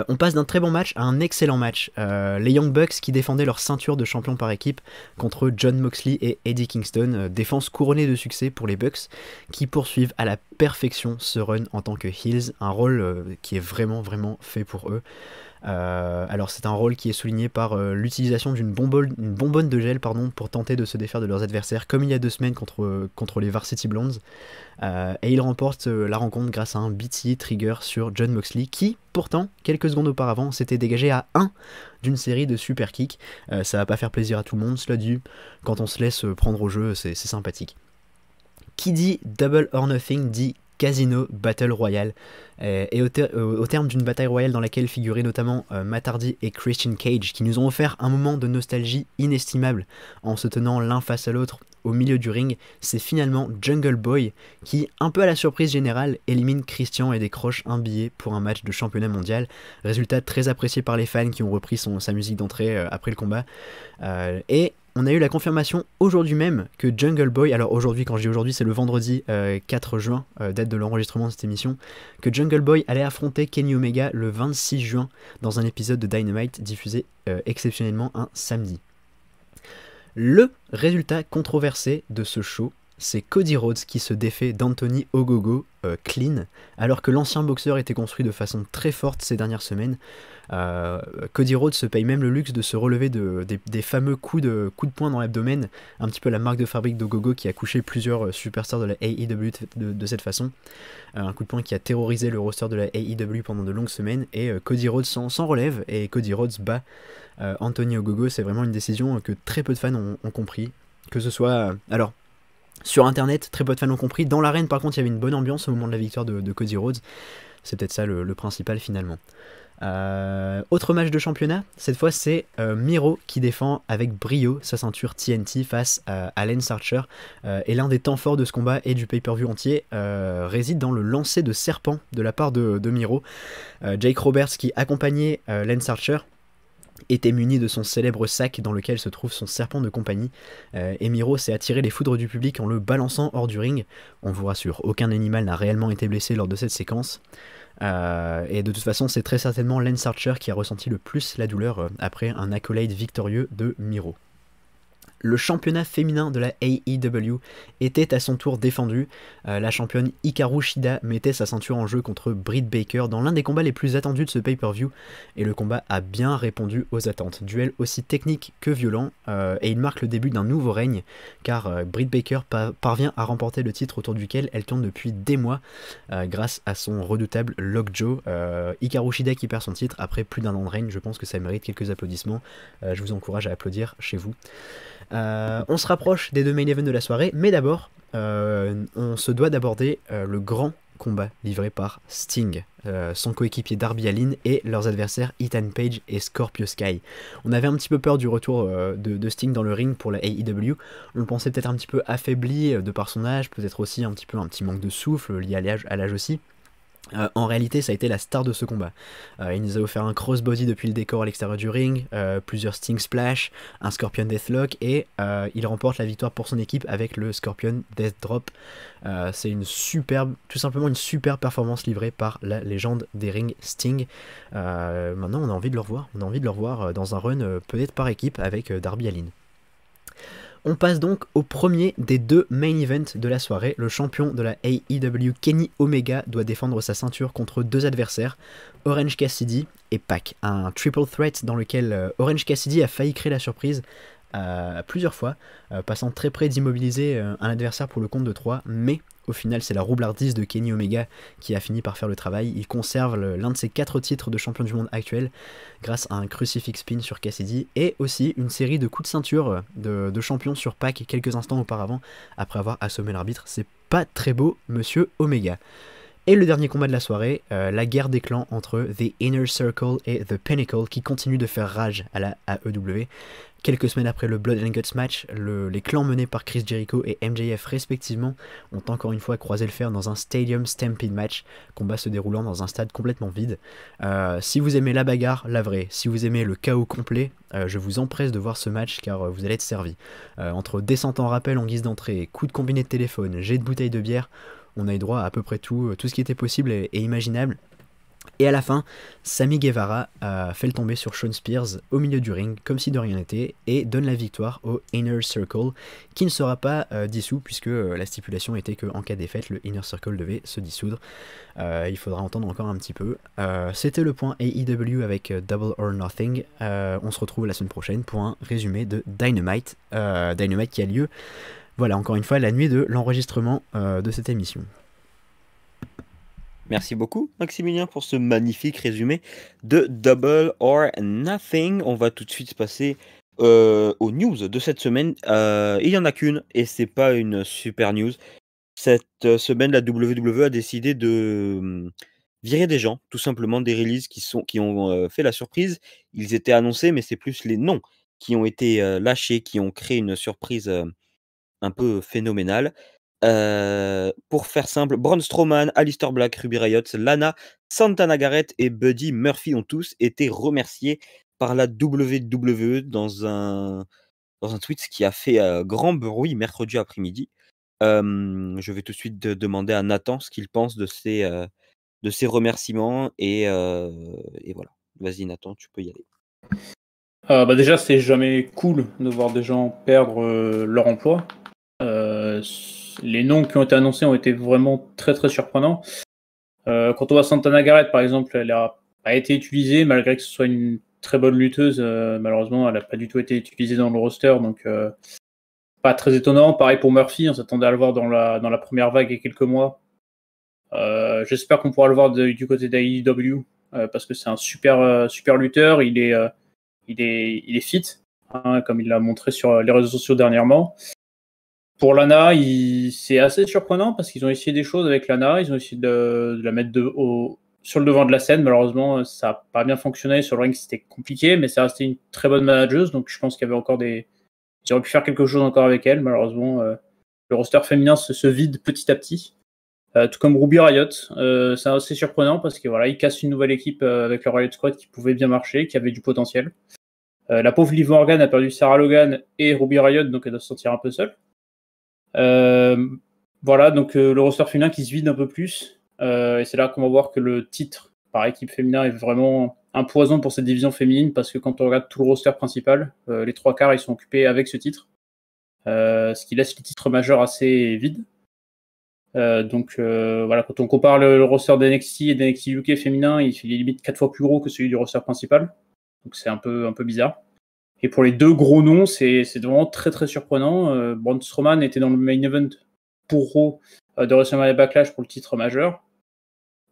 On passe d'un très bon match à un excellent match. Les Young Bucks qui défendaient leur ceinture de champion par équipe contre Jon Moxley et Eddie Kingston. Défense couronnée de succès pour les Bucks qui poursuivent à la perfection ce run en tant que heels. Un rôle qui est vraiment fait pour eux. Alors c'est un rôle qui est souligné par l'utilisation d'une bonbonne de gel pour tenter de se défaire de leurs adversaires comme il y a 2 semaines contre les Varsity Blondes. Et ils remportent la rencontre grâce à un BT trigger sur Jon Moxley qui pourtant quelques secondes auparavant s'était dégagé à 1 d'une série de super kicks. Ça va pas faire plaisir à tout le monde, cela dit, quand on se laisse prendre au jeu c'est sympathique. Qui dit Double or Nothing dit Casino Battle Royale. Et au terme d'une bataille royale dans laquelle figuraient notamment Matt Hardy et Christian Cage, qui nous ont offert un moment de nostalgie inestimable en se tenant l'un face à l'autre au milieu du ring, c'est finalement Jungle Boy qui, un peu à la surprise générale, élimine Christian et décroche un billet pour un match de championnat mondial. Résultat très apprécié par les fans qui ont repris sa musique d'entrée après le combat. Et on a eu la confirmation aujourd'hui même que Jungle Boy, alors aujourd'hui, quand je dis aujourd'hui, c'est le vendredi 4 juin, date de l'enregistrement de cette émission, que Jungle Boy allait affronter Kenny Omega le 26 juin dans un épisode de Dynamite diffusé exceptionnellement un samedi. Le résultat controversé de ce show, c'est Cody Rhodes qui se défait d'Anthony Ogogo clean, alors que l'ancien boxeur était construit de façon très forte ces dernières semaines. Cody Rhodes se paye même le luxe de se relever des fameux coups de poing dans l'abdomen, un petit peu la marque de fabrique d'Ogogo qui a couché plusieurs superstars de la AEW de cette façon. Un coup de poing qui a terrorisé le roster de la AEW pendant de longues semaines, et Cody Rhodes s'en relève, et Cody Rhodes bat Anthony Ogogo. C'est vraiment une décision que très peu de fans ont compris, que ce soit... alors, sur internet, très peu de fans l'ont compris. Dans l'arène, par contre, il y avait une bonne ambiance au moment de la victoire de Cody Rhodes. C'est peut-être ça le principal finalement. Autre match de championnat, cette fois c'est Miro qui défend avec brio sa ceinture TNT face à Lance Archer. Et l'un des temps forts de ce combat et du pay-per-view entier réside dans le lancer de serpent de la part de Miro. Jake Roberts, qui accompagnait Lance Archer, était muni de son célèbre sac dans lequel se trouve son serpent de compagnie, et Miro s'est attiré les foudres du public en le balançant hors du ring. On vous rassure, aucun animal n'a réellement été blessé lors de cette séquence, et de toute façon c'est très certainement Lance Archer qui a ressenti le plus la douleur après un accolade victorieux de Miro. Le championnat féminin de la AEW était à son tour défendu. La championne Hikaru Shida mettait sa ceinture en jeu contre Britt Baker dans l'un des combats les plus attendus de ce pay-per-view, et le combat a bien répondu aux attentes. Duel aussi technique que violent, et il marque le début d'un nouveau règne, car Britt Baker parvient à remporter le titre autour duquel elle tourne depuis des mois, grâce à son redoutable Lockjaw. Hikaru Shida qui perd son titre après plus d'un an de règne, je pense que ça mérite quelques applaudissements. Je vous encourage à applaudir chez vous. On se rapproche des deux main events de la soirée, mais d'abord, on se doit d'aborder le grand combat livré par Sting, son coéquipier Darby Allin et leurs adversaires Ethan Page et Scorpio Sky. On avait un petit peu peur du retour de Sting dans le ring pour la AEW. On le pensait peut-être un petit peu affaibli de par son âge, peut-être aussi un petit manque de souffle lié à l'âge aussi. En réalité, ça a été la star de ce combat. Il nous a offert un crossbody depuis le décor à l'extérieur du ring, plusieurs Sting Splash, un Scorpion Deathlock, et il remporte la victoire pour son équipe avec le Scorpion Death Drop. C'est tout simplement une superbe performance livrée par la légende des rings Sting. Maintenant, on a envie de le revoir, dans un run peut-être par équipe avec Darby Allin. On passe donc au premier des deux main events de la soirée. Le champion de la AEW, Kenny Omega, doit défendre sa ceinture contre deux adversaires, Orange Cassidy et Pac. Un triple threat dans lequel Orange Cassidy a failli créer la surprise plusieurs fois, passant très près d'immobiliser un adversaire pour le compte de 3, mais au final c'est la roublardise de Kenny Omega qui a fini par faire le travail. Il conserve l'un de ses 4 titres de champion du monde actuel grâce à un crucifix pin sur Cassidy, et aussi une série de coups de ceinture de champion sur Pac quelques instants auparavant après avoir assommé l'arbitre. C'est pas très beau, monsieur Omega. Et le dernier combat de la soirée, la guerre des clans entre The Inner Circle et The Pinnacle, qui continue de faire rage à la AEW. Quelques semaines après le Blood and Guts match, les clans menés par Chris Jericho et MJF respectivement ont encore une fois croisé le fer dans un Stadium Stampede match, combat se déroulant dans un stade complètement vide. Si vous aimez la bagarre, la vraie, si vous aimez le chaos complet, je vous empresse de voir ce match car vous allez être servi. Entre descente en rappel en guise d'entrée, coups de combiné de téléphone, jet de bouteille de bière, on a eu droit à peu près tout ce qui était possible et imaginable. Et à la fin, Sammy Guevara fait le tomber sur Shawn Spears au milieu du ring, comme si de rien n'était, et donne la victoire au Inner Circle, qui ne sera pas dissous, puisque la stipulation était qu'en cas de défaite, le Inner Circle devait se dissoudre. Il faudra entendre encore un petit peu. C'était le point AEW avec Double or Nothing. On se retrouve la semaine prochaine pour un résumé de Dynamite. Dynamite qui a lieu, voilà, encore une fois, la nuit de l'enregistrement de cette émission. Merci beaucoup, Maximilien, pour ce magnifique résumé de Double or Nothing. On va tout de suite passer aux news de cette semaine. Il n'y en a qu'une, et c'est pas une super news. Cette semaine, la WWE a décidé de virer des gens, tout simplement, des releases qui ont fait la surprise. Ils étaient annoncés, mais c'est plus les noms qui ont été lâchés, qui ont créé une surprise un peu phénoménale. Pour faire simple, Braun Strowman, Aleister Black, Ruby Riott, Lana, Santana Garrett et Buddy Murphy ont tous été remerciés par la WWE dans un tweet qui a fait grand bruit mercredi après-midi. Je vais tout de suite demander à Nathan ce qu'il pense de ces remerciements et voilà. Vas-y Nathan, tu peux y aller. Déjà, c'est jamais cool de voir des gens perdre leur emploi. Les noms qui ont été annoncés ont été vraiment très très surprenants. Quand on voit Santana Garrett, par exemple, elle a été utilisée, malgré que ce soit une très bonne lutteuse. Malheureusement, elle n'a pas du tout été utilisée dans le roster, donc pas très étonnant. Pareil pour Murphy, on s'attendait à le voir dans la première vague il y a quelques mois. J'espère qu'on pourra le voir du côté d'AEW, parce que c'est un super lutteur. Il est fit, hein, comme il l'a montré sur les réseaux sociaux dernièrement. Pour Lana, c'est assez surprenant parce qu'ils ont essayé des choses avec Lana. Ils ont essayé de la mettre sur le devant de la scène. Malheureusement, ça n'a pas bien fonctionné. Sur le ring, c'était compliqué, mais ça restait une très bonne manageuse. Donc, je pense qu'il y avait encore ils auraient pu faire quelque chose encore avec elle. Malheureusement, le roster féminin se vide petit à petit. Tout comme Ruby Riott. C'est assez surprenant parce que voilà, ils cassent une nouvelle équipe avec le Riott Squad qui pouvait bien marcher, qui avait du potentiel. La pauvre Liv Morgan a perdu Sarah Logan et Ruby Riott, donc elle doit se sentir un peu seule. Voilà, donc le roster féminin qui se vide un peu plus. Et c'est là qu'on va voir que le titre par équipe féminin est vraiment un poison pour cette division féminine, parce que quand on regarde tout le roster principal, les 3/4 ils sont occupés avec ce titre, ce qui laisse les titres majeurs assez vides. Donc voilà, quand on compare le roster d'NXT et d'NXT UK féminin, il est limite 4 fois plus gros que celui du roster principal. Donc c'est un peu bizarre. Et pour les deux gros noms, c'est vraiment très très surprenant. Braun Strowman était dans le main event pour Raw de WrestleMania Backlash pour le titre majeur.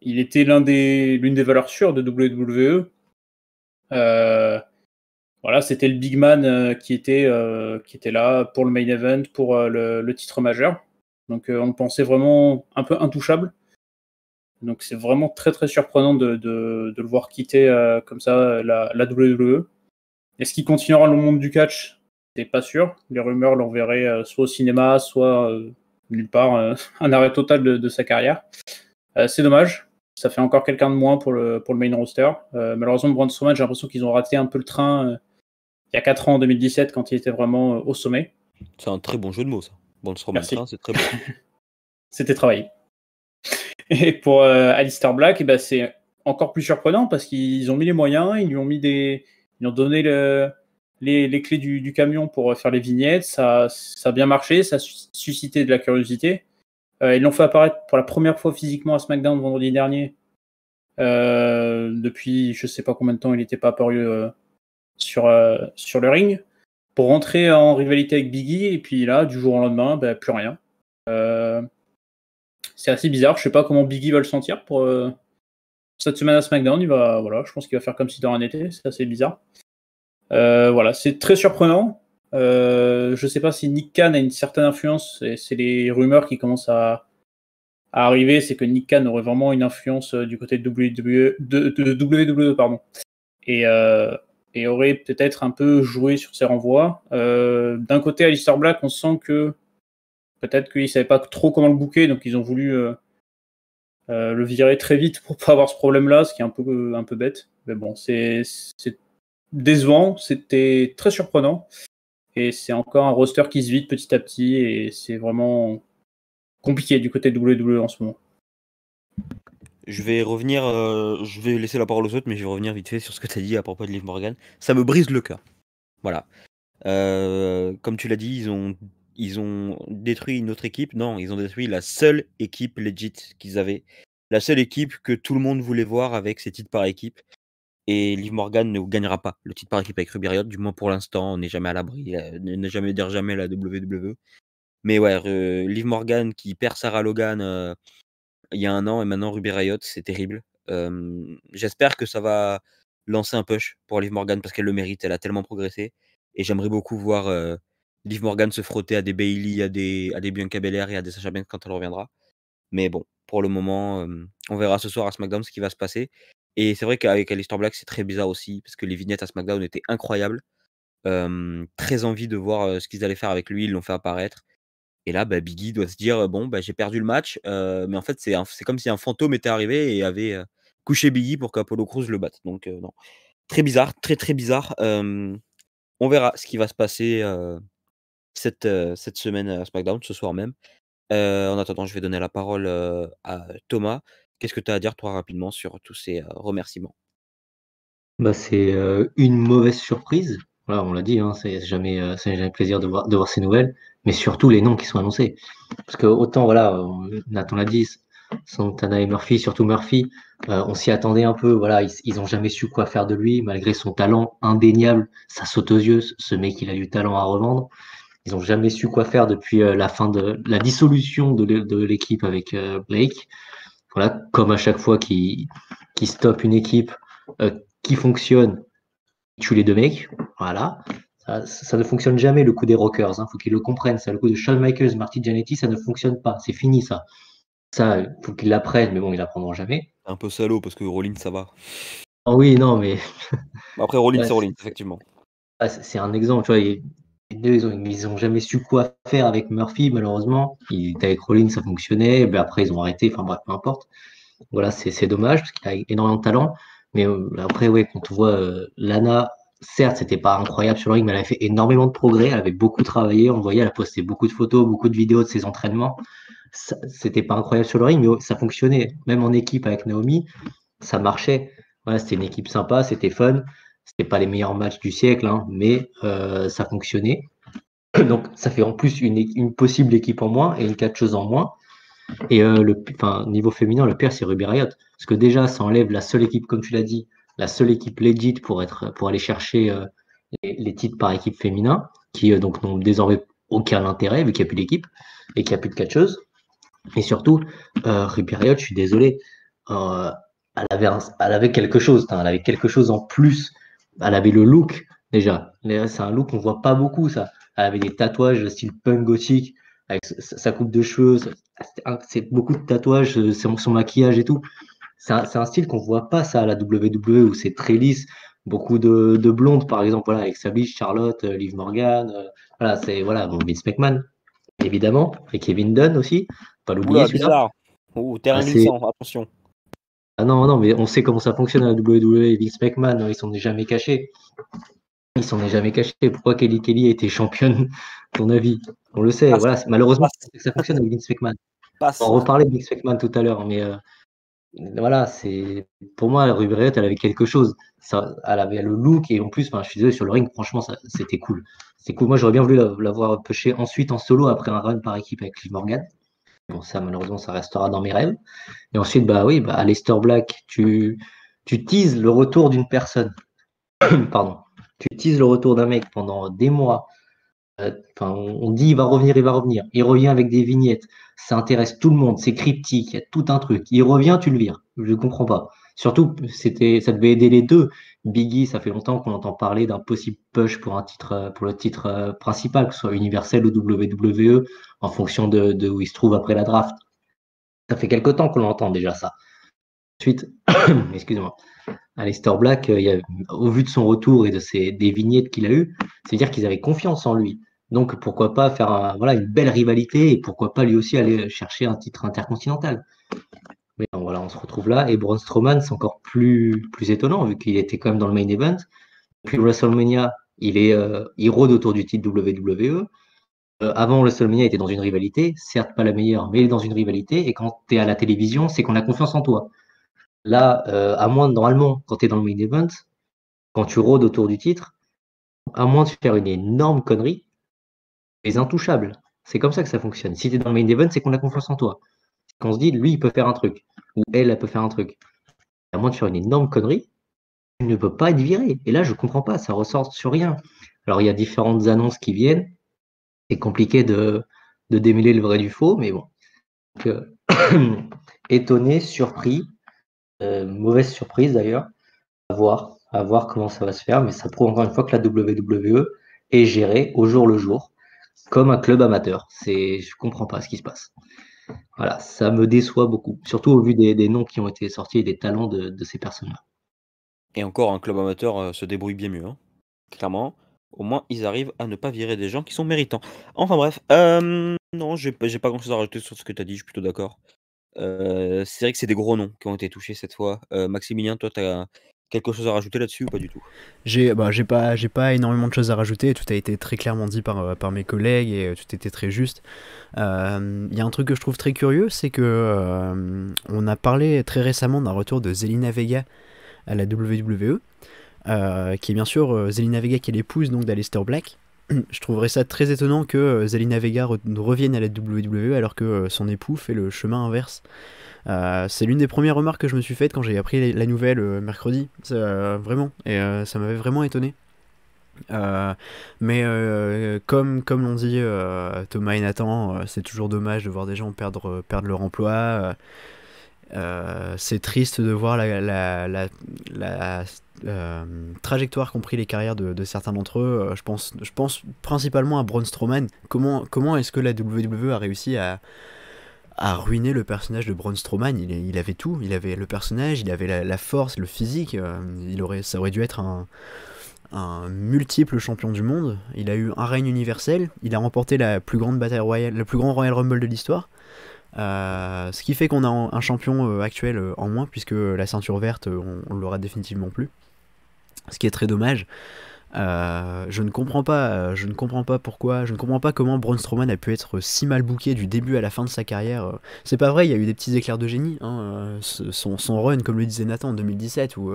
Il était l'une des valeurs sûres de WWE. Voilà, c'était le big man qui était là pour le main event, pour le titre majeur. Donc on le pensait vraiment un peu intouchable. Donc c'est vraiment très très surprenant de le voir quitter comme ça la WWE. Est-ce qu'il continuera le monde du catch? C'est pas sûr. Les rumeurs l'enverraient soit au cinéma, soit nulle part. Un arrêt total de sa carrière. C'est dommage. Ça fait encore quelqu'un de moins pour le main roster. Malheureusement, Braun Strowman, j'ai l'impression qu'ils ont raté un peu le train il y a 4 ans, en 2017, quand il était vraiment au sommet. C'est un très bon jeu de mots, ça. Braun Strowman, c'est très bon. C'était travaillé. Et pour Aleister Black, ben, c'est encore plus surprenant parce qu'ils ont mis les moyens, ils lui ont mis ils ont donné les clés du camion pour faire les vignettes. Ça a bien marché, ça a suscité de la curiosité. Ils l'ont fait apparaître pour la première fois physiquement à SmackDown vendredi dernier. Depuis je sais pas combien de temps il n'était pas apparu sur le ring, pour rentrer en rivalité avec Big E, et puis là, du jour au lendemain, ben, plus rien. C'est assez bizarre, je sais pas comment Big E va le sentir pour cette semaine à SmackDown. Je pense qu'il va faire comme si de rien n'était, c'est assez bizarre. Voilà, c'est très surprenant. Je sais pas si Nick Khan a une certaine influence, et c'est les rumeurs qui commencent à arriver, c'est que Nick Khan aurait vraiment une influence du côté de WWE, pardon. Et aurait peut-être un peu joué sur ses renvois. D'un côté, Aleister Black, on sent que peut-être qu'ils ne savaient pas trop comment le booker, donc ils ont voulu le virer très vite pour pas avoir ce problème-là, ce qui est un peu bête. Mais bon, c'est décevant, c'était très surprenant. Et c'est encore un roster qui se vide petit à petit, et c'est vraiment compliqué du côté de WWE en ce moment. Je vais laisser la parole aux autres, mais je vais revenir vite fait sur ce que tu as dit à propos de Liv Morgan. Ça me brise le cœur. Voilà. Comme tu l'as dit, ils ont détruit une autre équipe. Non, ils ont détruit la seule équipe legit qu'ils avaient. La seule équipe que tout le monde voulait voir avec ses titres par équipe. Et Liv Morgan ne gagnera pas le titre par équipe avec Ruby Riott. Du moins pour l'instant, on n'est jamais à l'abri. Ne jamais dire jamais la WWE. Mais ouais, Liv Morgan qui perd Sarah Logan il y a 1 an, et maintenant Ruby Riott, c'est terrible. J'espère que ça va lancer un push pour Liv Morgan parce qu'elle le mérite. Elle a tellement progressé. Et j'aimerais beaucoup voir Liv Morgan se frotter à des Bayley, à des Bianca Belair et à des Sasha Banks quand elle reviendra. Mais bon, pour le moment, on verra ce soir à SmackDown ce qui va se passer. Et c'est vrai qu'avec Aleister Black, c'est très bizarre aussi, parce que les vignettes à SmackDown étaient incroyables. Très envie de voir ce qu'ils allaient faire avec lui, ils l'ont fait apparaître. Et là, bah, Big E doit se dire bon, bah, j'ai perdu le match, mais en fait, c'est comme si un fantôme était arrivé et avait couché Big E pour qu'Apollo Crews le batte. Donc, non. Très bizarre, très très bizarre. On verra ce qui va se passer cette semaine à SmackDown, ce soir même. En attendant, je vais donner la parole à Thomas. Qu'est-ce que tu as à dire, toi, rapidement, sur tous ces remerciements? Bah, c'est une mauvaise surprise. Voilà, on l'a dit, hein, c'est jamais plaisir de voir ces nouvelles, mais surtout les noms qui sont annoncés. Parce que autant, voilà, Nathan l'a dit, Santana et Murphy, surtout Murphy, on s'y attendait un peu. Voilà, ils ont jamais su quoi faire de lui, malgré son talent indéniable. Ça saute aux yeux, ce mec, il a du talent à revendre. Ils ont jamais su quoi faire depuis la fin de la dissolution de l'équipe avec Blake. Voilà, comme à chaque fois qu'il stoppe une équipe qui fonctionne, il tue les deux mecs. Voilà. Ça ne fonctionne jamais le coup des Rockers. Faut qu'ils le comprennent. Ça, le coup de Shawn Michaels, Marty Jannetty, ça ne fonctionne pas. C'est fini ça. Ça, il faut qu'ils l'apprennent, mais bon, ils l'apprendront jamais. Un peu salaud parce que Rollins, ça va. Oh oui, non, mais Après, Rollins, ouais, c'est Rollins, effectivement. c'est un exemple. Tu vois, ils ont jamais su quoi faire avec Murphy, malheureusement. Il était avec Rollins, ça fonctionnait. Ben après, ils ont arrêté. Enfin bref, peu importe. Voilà, c'est dommage parce qu'il a énormément de talent. Mais après, ouais, quand on voit Lana, certes, c'était pas incroyable sur le ring, mais elle avait fait énormément de progrès. Elle avait beaucoup travaillé. On voyait, elle a posté beaucoup de photos, beaucoup de vidéos de ses entraînements. C'était pas incroyable sur le ring, mais ça fonctionnait. Même en équipe avec Naomi, ça marchait. Voilà, c'était une équipe sympa, c'était fun. C'était pas les meilleurs matchs du siècle, hein, mais ça fonctionnait. Donc, ça fait en plus une possible équipe en moins et une catcheuse en moins. Et niveau féminin, le pire, c'est Ruby Riott. Parce que déjà, ça enlève la seule équipe, comme tu l'as dit, la seule équipe legit pour aller chercher les titres par équipe féminin, qui donc n'ont désormais aucun intérêt, vu qu'il n'y a plus d'équipe et qu'il n'y a plus de catcheuse. Et surtout, Ruby Riott, je suis désolé, euh, elle avait quelque chose, elle avait quelque chose en plus. Elle avait le look, déjà. C'est un look qu'on voit pas beaucoup, ça. Elle avait des tatouages style punk gothique, avec sa coupe de cheveux. C'est beaucoup de tatouages, son maquillage et tout. C'est un style qu'on voit pas, ça, à la WWE, où c'est très lisse. Beaucoup de blondes, par exemple, voilà, avec Sabine, Charlotte, Liv Morgan. Voilà, voilà, bon, Vince McMahon, évidemment, et Kevin Dunn aussi. Pas l'oublier, Oula, celui-là. bizarre. Oh, terrain glissant, attention. Ah non, non, mais on sait comment ça fonctionne à la WWE. Vince McMahon, ils s'en est jamais cachés. Ils s'en est jamais cachés. Pourquoi Kelly a été championne, à ton avis? On le sait. Voilà, malheureusement, c'est que ça fonctionne avec Vince McMahon. Passe. On reparlait de Vince McMahon tout à l'heure, mais voilà, pour moi, Ruby Riott, elle avait quelque chose. Elle avait le look et en plus, je suis désolé, sur le ring, franchement, c'était cool. C'était cool. Moi, j'aurais bien voulu l'avoir pêché ensuite en solo après un run par équipe avec Liv Morgan. Bon, ça, malheureusement, ça restera dans mes rêves. Et ensuite, bah oui, Aleister Black, tu teases le retour d'une personne. Pardon. Tu teases le retour d'un mec pendant des mois. On dit il va revenir, il va revenir. Il revient avec des vignettes. Ça intéresse tout le monde. C'est cryptique. Il y a tout un truc. Il revient, tu le vires. Je ne comprends pas. Surtout, ça devait aider les deux. Biggie, ça fait longtemps qu'on entend parler d'un possible push pour pour le titre principal, que ce soit Universel ou WWE, en fonction de où il se trouve après la draft. Ça fait quelque temps qu'on l'entend déjà, ça. Ensuite, excusez-moi, Aleister Black, au vu de son retour et des vignettes qu'il a eues, c'est-à-dire qu'ils avaient confiance en lui. Donc pourquoi pas faire une belle rivalité et pourquoi pas lui aussi aller chercher un titre intercontinental. Mais bon, voilà, on se retrouve là. Et Braun Strowman, c'est encore plus étonnant vu qu'il était quand même dans le main event. Puis WrestleMania, il rôde autour du titre WWE. Avant WrestleMania, il était dans une rivalité, certes pas la meilleure, mais il est dans une rivalité. Et quand tu es à la télévision, c'est qu'on a confiance en toi. Là, à moins, normalement, quand tu es dans le main event, quand tu rôdes autour du titre, à moins de faire une énorme connerie, tu es intouchable. C'est comme ça que ça fonctionne. Si tu es dans le main event, c'est qu'on a confiance en toi. Qu'on se dit, lui, il peut faire un truc. Ou elle peut faire un truc. À moins de faire une énorme connerie, tu ne peux pas être viré. Et là, je ne comprends pas, ça ressort sur rien. Alors, il y a différentes annonces qui viennent. C'est compliqué de démêler le vrai du faux, mais bon. Donc, étonné, surpris, mauvaise surprise d'ailleurs, à voir comment ça va se faire, mais ça prouve encore une fois que la WWE est gérée au jour le jour. comme un club amateur. Je comprends pas ce qui se passe. Voilà, ça me déçoit beaucoup, surtout au vu des noms qui ont été sortis et des talents de ces personnes-là. Et encore, un club amateur se débrouille bien mieux, hein. Clairement. Au moins, ils arrivent à ne pas virer des gens qui sont méritants. Enfin bref, non, j'ai pas grand-chose à rajouter sur ce que tu as dit, je suis plutôt d'accord. C'est vrai que c'est des gros noms qui ont été touchés cette fois. Maximilien, toi, tu as quelque chose à rajouter là-dessus ou pas du tout? J'ai pas énormément de choses à rajouter, tout a été très clairement dit par mes collègues et tout était très juste. Il y a un truc que je trouve très curieux, c'est que on a parlé très récemment d'un retour de Zelina Vega à la WWE, qui est bien sûr Zelina Vega qui est l'épouse donc d'Aleister Black. Je trouverais ça très étonnant que Zelina Vega revienne à la WWE alors que son époux fait le chemin inverse. C'est l'une des premières remarques que je me suis faite quand j'ai appris la nouvelle mercredi, vraiment, et ça m'avait vraiment étonné. Mais comme l'ont dit Thomas et Nathan, c'est toujours dommage de voir des gens perdre leur emploi. C'est triste de voir la trajectoire qu'ont pris les carrières de certains d'entre eux. Je pense principalement à Braun Strowman. Comment est-ce que la WWE a réussi à ruiner le personnage de Braun Strowman? Il avait tout. Il avait le personnage, il avait la force, le physique. Ça aurait dû être un multiple champion du monde. Il a eu un règne universel. Il a remporté la plus grande bataille royale, le plus grand Royal Rumble de l'histoire. Ce qui fait qu'on a un champion actuel en moins, puisque la ceinture verte, on l'aura définitivement plus. Ce qui est très dommage. Je ne comprends pas pourquoi, je ne comprends pas comment Braun Strowman a pu être si mal booké du début à la fin de sa carrière. C'est pas vrai, il y a eu des petits éclairs de génie, hein. Son run, comme le disait Nathan en 2017, où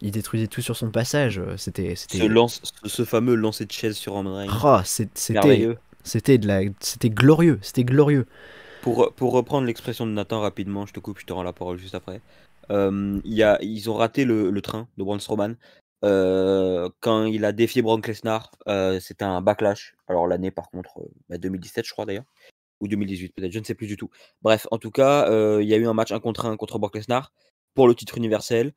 il détruisait tout sur son passage. C'était Ce fameux lancer de chaise sur Roman Reigns. Oh, Merveilleux. c'était glorieux, c'était glorieux. Pour reprendre l'expression de Nathan rapidement, je te coupe, je te rends la parole juste après. Ils ont raté le train de Braun Strowman. Quand il a défié Brock Lesnar, c'était un backlash. Alors l'année par contre, 2017 je crois d'ailleurs, ou 2018 peut-être, je ne sais plus du tout. Bref, en tout cas, il y a eu un match 1 contre 1 contre Brock Lesnar pour le titre universel.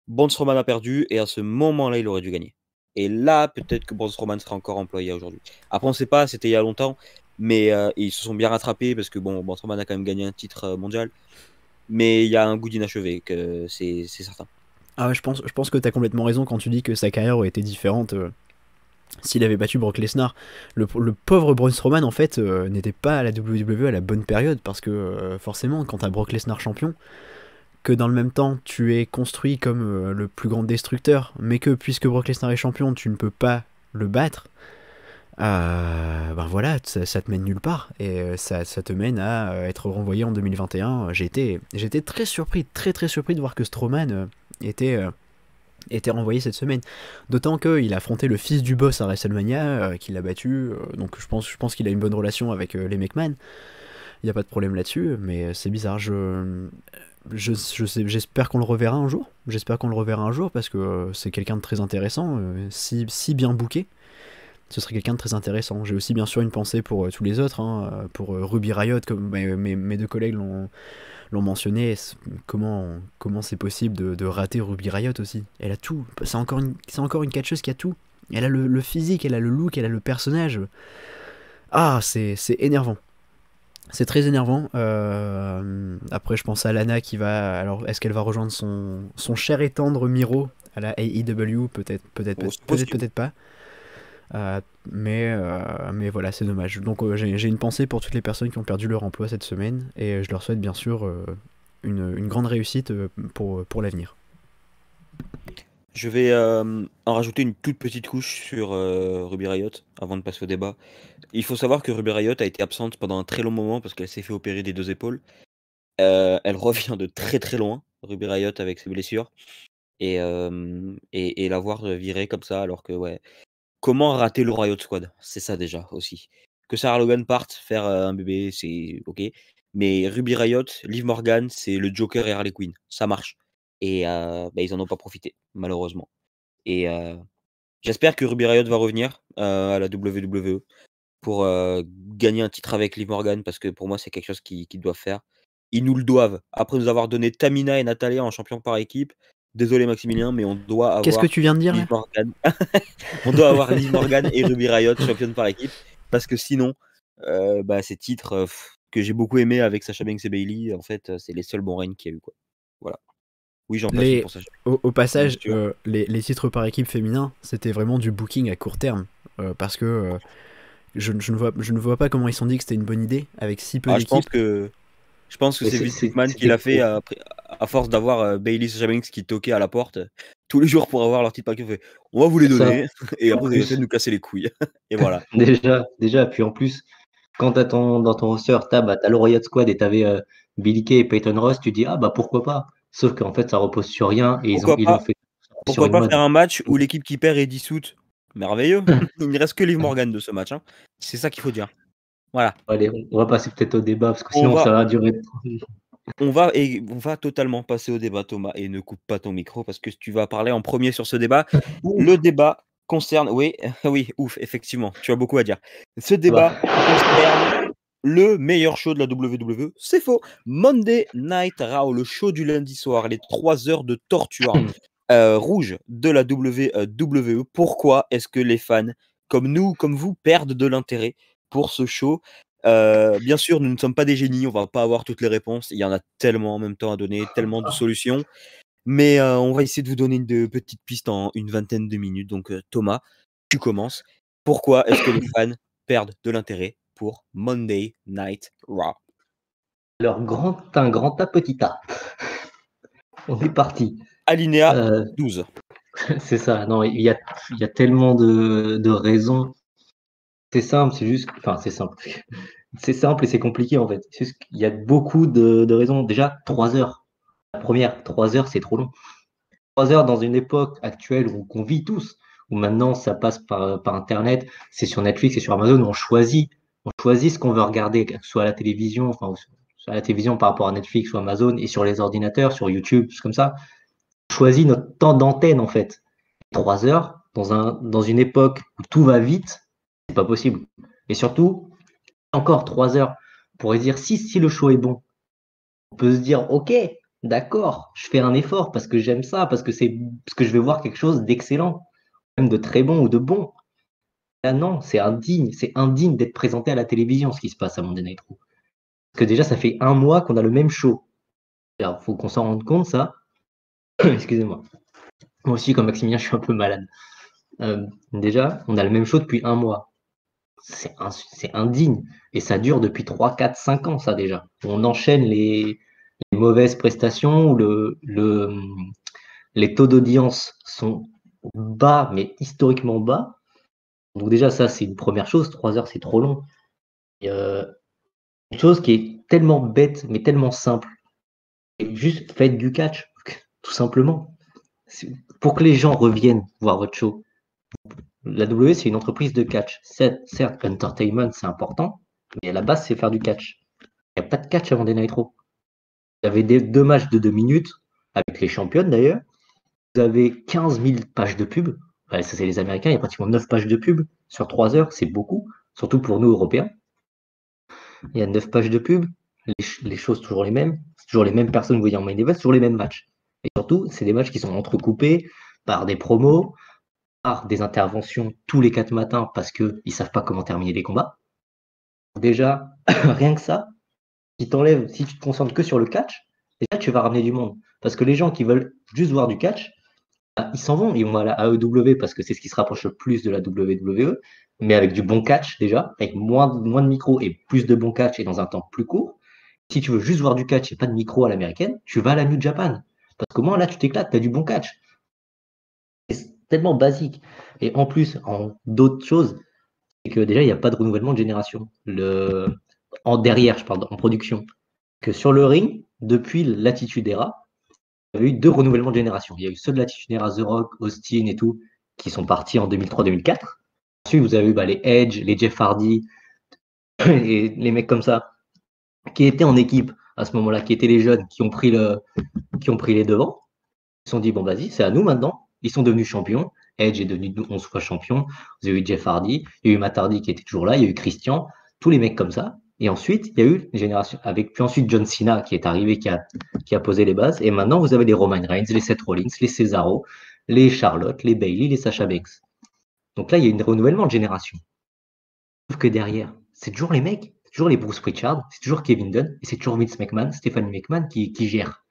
Braun Strowman a perdu et à ce moment-là, il aurait dû gagner. Et là, peut-être que Braun Strowman serait encore employé aujourd'hui. Après, on ne sait pas, c'était il y a longtemps, mais ils se sont bien rattrapés parce que bon, Braun Strowman a quand même gagné un titre mondial. Mais il y a un goût d'inachevé, que c'est certain. Ah ouais, je pense que t'as complètement raison quand tu dis que sa carrière aurait été différente s'il avait battu Brock Lesnar. Le pauvre Braun Strowman en fait n'était pas à la WWE à la bonne période, parce que forcément quand t'as Brock Lesnar champion, que dans le même temps tu es construit comme le plus grand destructeur, mais que puisque Brock Lesnar est champion tu ne peux pas le battre, ben voilà, ça te mène nulle part, et ça te mène à être renvoyé en 2021. J'étais très surpris de voir que Strowman était renvoyé cette semaine. D'autant qu'il a affronté le fils du boss à WrestleMania, qu'il a battu, donc je pense qu'il a une bonne relation avec les McMahon. Il n'y a pas de problème là-dessus, mais c'est bizarre. J'espère qu'on le reverra un jour. Parce que c'est quelqu'un de très intéressant, si bien booké. Ce serait quelqu'un de très intéressant. J'ai aussi bien sûr une pensée pour tous les autres, hein, pour Ruby Riott, comme mes deux collègues l'ont mentionné. Comment c'est possible de rater Ruby Riott aussi? Elle a tout. C'est encore une catcheuse qui a tout. Elle a le physique, elle a le look, elle a le personnage. Ah, c'est énervant. C'est très énervant. Après, je pense à Lana qui va. Alors, est-ce qu'elle va rejoindre son cher et tendre Miro à la AEW? Peut-être pas. Mais voilà, c'est dommage. Donc j'ai une pensée pour toutes les personnes qui ont perdu leur emploi cette semaine, et je leur souhaite bien sûr une grande réussite pour l'avenir. Je vais en rajouter une toute petite couche sur Ruby Riott avant de passer au débat. Il faut savoir que Ruby Riott a été absente pendant un très long moment parce qu'elle s'est fait opérer des 2 épaules. Elle revient de très très loin, Ruby Riott, avec ses blessures. Et la voir virée comme ça, alors que ouais. Comment rater le Riott Squad? C'est ça déjà aussi. Que Sarah Logan parte faire un bébé, c'est ok. Mais Ruby Riott, Liv Morgan, c'est le Joker et Harley Quinn. Ça marche. Et ils en ont pas profité, malheureusement. Et j'espère que Ruby Riott va revenir à la WWE pour gagner un titre avec Liv Morgan, parce que pour moi, c'est quelque chose qu'ils doivent faire. Ils nous le doivent. Après nous avoir donné Tamina et Natalia en champion par équipe, désolé Maximilien, mais on doit avoir Qu'est-ce que tu viens de dire là? Liv Morgan. On doit avoir Liv Morgan et Ruby Riott championnes par équipe, parce que sinon, ces titres que j'ai beaucoup aimé avec Sasha Banks et Bayley, en fait, c'est les seuls bons règnes qu'il y a eu, quoi. Voilà. Oui, j'en passe une pour Sasha Banks. Au passage, Bien sûr. les titres par équipe féminin, c'était vraiment du booking à court terme. Parce que je ne vois pas comment ils se sont dit que c'était une bonne idée avec si peu Je d'équipes. pense que Mais c'est Vince McMahon qui l'a fait à force d'avoir Bayley et Sasha Banks qui toquaient à la porte tous les jours pour avoir leur titre par équipe. On va vous les C'est ça. donner et En après vous allez plus, peut-être nous casser les couilles. Et voilà. Déjà, puis en plus, quand dans ton roster, t'as le Royal Squad et t'avais Billie Kay et Peyton Ross, tu dis, ah bah pourquoi pas. Sauf qu'en fait, ça repose sur rien et Pourquoi ils l'ont pas fait sur Pourquoi une pas mode. faire un match où l'équipe qui perd est dissoute? Merveilleux. Il ne reste que Liv Morgan de ce match, hein. C'est ça qu'il faut dire. Voilà. Allez, on va passer peut-être au débat parce que On sinon va, ça va durer. on va totalement passer au débat, Thomas, et ne coupe pas ton micro parce que tu vas parler en premier sur ce débat. Le débat concerne, oui, oui, ouf, effectivement, tu as beaucoup à dire. Ce débat concerne le meilleur show de la WWE. C'est faux. Monday Night Raw, le show du lundi soir, les 3 heures de torture rouge de la WWE. Pourquoi est-ce que les fans, comme nous, comme vous, perdent de l'intérêt pour ce show? Bien sûr, nous ne sommes pas des génies, on va pas avoir toutes les réponses. Il y en a tellement en même temps à donner, tellement de solutions. Mais on va essayer de vous donner de petites pistes en une vingtaine de minutes. Donc Thomas, tu commences. Pourquoi est-ce que les fans perdent de l'intérêt pour Monday Night Raw? Alors, un grand A, petit A. On est parti. Alinéa Euh, 12. c'est ça. Non, il y a tellement de raisons. C'est simple, c'est juste. Enfin, c'est simple. C'est simple et c'est compliqué en fait. C'est juste qu'il y a beaucoup de raisons. Déjà, 3 heures. La première, 3 heures, c'est trop long. 3 heures dans une époque actuelle qu'on vit tous, où maintenant ça passe par Internet, c'est sur Netflix et sur Amazon, on choisit ce qu'on veut regarder, que ce soit à la télévision, enfin, soit à la télévision par rapport à Netflix ou Amazon, et sur les ordinateurs, sur YouTube, tout comme ça. On choisit notre temps d'antenne en fait. 3 heures dans une époque où tout va vite, c'est pas possible. Et surtout, encore 3 heures, on pourrait dire si le show est bon, on peut se dire ok, d'accord, je fais un effort parce que j'aime ça, parce que je vais voir quelque chose d'excellent, même de très bon ou de bon. Là non, c'est indigne d'être présenté à la télévision ce qui se passe à Monday Night Raw. Parce que déjà ça fait 1 mois qu'on a le même show. Alors faut qu'on s'en rende compte ça. Excusez-moi. Moi aussi comme Maximilien je suis un peu malade. Déjà on a le même show depuis 1 mois. C'est indigne. Et ça dure depuis 3, 4, 5 ans, ça déjà. On enchaîne les mauvaises prestations où les taux d'audience sont bas, mais historiquement bas. Donc déjà, ça, c'est une première chose. 3 heures, c'est trop long. Et, une chose qui est tellement bête, mais tellement simple. Juste faites du catch, tout simplement. Pour que les gens reviennent voir votre show. La WWE, c'est une entreprise de catch. Certes, entertainment, c'est important, mais à la base, c'est faire du catch. Il n'y a pas de catch avant des Night Raw. Vous avez 2 matchs de 2 minutes, avec les championnes d'ailleurs. Vous avez 15 000 pages de pub. Ouais, ça, c'est les Américains, il y a pratiquement 9 pages de pub sur 3 heures, c'est beaucoup, surtout pour nous, Européens. Il y a 9 pages de pub, les choses toujours les mêmes, c'est toujours les mêmes personnes que vous voyez en main event, c'est toujours les mêmes matchs. Et surtout, c'est des matchs qui sont entrecoupés par des promos, par des interventions tous les 4 matins parce qu'ils ne savent pas comment terminer les combats. Déjà, rien que ça, si tu te concentres que sur le catch, déjà tu vas ramener du monde. Parce que les gens qui veulent juste voir du catch, ils s'en vont, ils vont à la AEW parce que c'est ce qui se rapproche le plus de la WWE, mais avec du bon catch déjà, avec moins de micros et plus de bon catch et dans un temps plus court. Si tu veux juste voir du catch et pas de micro à l'américaine, tu vas à la New Japan. Parce qu'au moins là, tu t'éclates, tu as du bon catch. C'est tellement basique. Et en plus, en d'autres choses, c'est que déjà, il n'y a pas de renouvellement de génération. Derrière, je parle en production. Que sur le ring, depuis l'Attitude Era, il y a eu 2 renouvellements de génération. Il y a eu ceux de l'Attitude Era, The Rock, Austin et tout, qui sont partis en 2003-2004. Ensuite, vous avez eu les Edge, les Jeff Hardy, et les mecs comme ça, qui étaient en équipe à ce moment-là, qui étaient les jeunes, qui ont pris les devants. Ils se sont dit, bon, vas-y, c'est à nous maintenant. Ils sont devenus champions. Edge est devenu 11 fois champion. Vous avez eu Jeff Hardy, il y a eu Matt Hardy qui était toujours là, il y a eu Christian, tous les mecs comme ça. Et ensuite, il y a eu une génération puis ensuite John Cena qui est arrivé, qui a posé les bases. Et maintenant, vous avez les Roman Reigns, les Seth Rollins, les Cesaro, les Charlotte, les Bayley, les Sasha Banks. Donc là, il y a un renouvellement de génération. Sauf que derrière, c'est toujours les mecs, c'est toujours les Bruce Pritchard, c'est toujours Kevin Dunn, et c'est toujours Vince McMahon, Stephanie McMahon qui gère.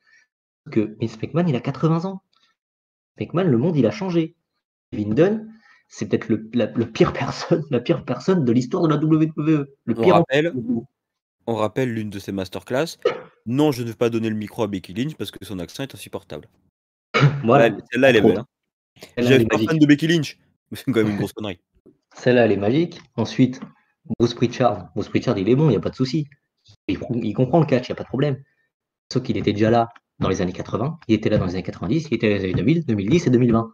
Que Vince McMahon, il a 80 ans. McMahon, le monde, il a changé. Kevin Dunn, c'est peut-être la pire personne de l'histoire de la WWE. Le On pire rappelle, on rappelle l'une de ses masterclass. Non, je ne vais pas donner le micro à Becky Lynch parce que son accent est insupportable. Voilà. Celle-là, elle est Entre belle. autres. Hein. Celle-là, Je elle suis est pas fan magique. de Becky Lynch, mais c'est quand même une grosse connerie. Celle-là, elle est magique. Ensuite, Bruce Pritchard. Bruce Pritchard, il est bon, il n'y a pas de souci. Il comprend le catch, il n'y a pas de problème. Sauf qu'il était déjà là dans les années 80, il était là dans les années 90, il était dans les années 2000, 2010 et 2020.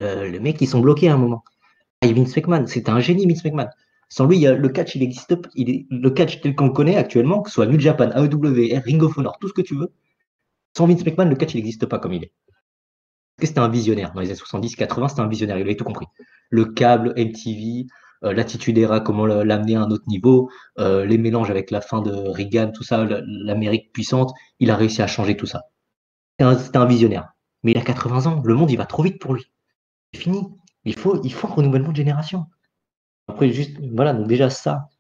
Le mec, ils sont bloqués à un moment. Ah, Vince McMahon, c'était un génie, Vince McMahon. Sans lui, le catch, il existe, le catch tel qu'on le connaît actuellement, que ce soit New Japan, AEW, Ring of Honor, tout ce que tu veux. Sans Vince McMahon, le catch, il n'existe pas comme il est. Parce que c'était un visionnaire. Dans les années 70-80, c'était un visionnaire, il avait tout compris. Le câble, MTV, l'attitude era, comment l'amener à un autre niveau, les mélanges avec la fin de Reagan, tout ça, l'Amérique puissante, il a réussi à changer tout ça. C'était un visionnaire. Mais il a 80 ans, le monde, il va trop vite pour lui. C'est fini. Il faut un renouvellement de génération. Après, juste, voilà, donc déjà ça,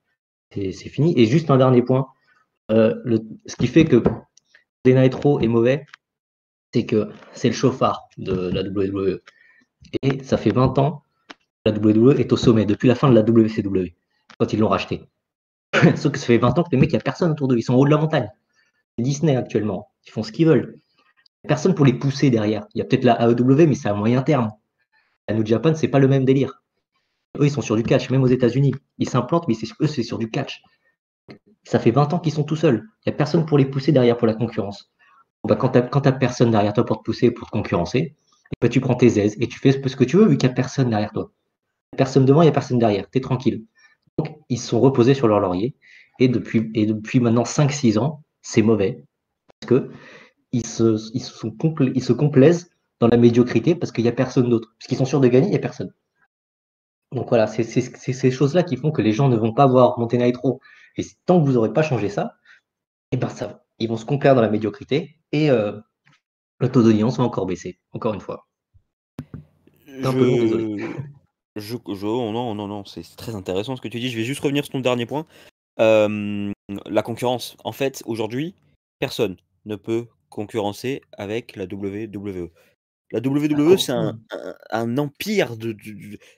c'est fini. Et juste un dernier point, ce qui fait que Monday Nitro est mauvais, c'est que c'est le chauffard de la WWE. Et ça fait 20 ans que la WWE est au sommet, depuis la fin de la WCW, quand ils l'ont racheté. Sauf que ça fait 20 ans que les mecs, il n'y a personne autour d'eux, ils sont en haut de la montagne. C'est Disney actuellement, ils font ce qu'ils veulent. Il n'y a personne pour les pousser derrière. Il y a peut-être la AEW, mais c'est à moyen terme. La New Japan, c'est pas le même délire. Eux, ils sont sur du catch, même aux États-Unis. Ils s'implantent, mais eux, c'est sur du catch. Ça fait 20 ans qu'ils sont tout seuls. Il n'y a personne pour les pousser derrière pour la concurrence. Bah, quand tu n'as personne derrière toi pour te pousser, pour te concurrencer, bah, tu prends tes aises et tu fais ce que tu veux vu qu'il n'y a personne derrière toi. Il n'y a personne devant, il n'y a personne derrière. Tu es tranquille. Donc, ils se sont reposés sur leur laurier. Et depuis maintenant 5-6 ans, c'est mauvais. Parce qu'ils se complaisent dans la médiocrité parce qu'il n'y a personne d'autre. Parce qu'ils sont sûrs de gagner, il n'y a personne. Donc voilà, c'est ces choses-là qui font que les gens ne vont pas voir Monday Nitro. Et tant que vous n'aurez pas changé ça, et ben ça, ils vont se complaire dans la médiocrité et le taux d'audience va encore baisser, encore une fois. C'est un peu long, désolé. Non, non, non, c'est très intéressant ce que tu dis. Je vais juste revenir sur ton dernier point. La concurrence. En fait, aujourd'hui, personne ne peut concurrencer avec la WWE. La WWE, c'est un empire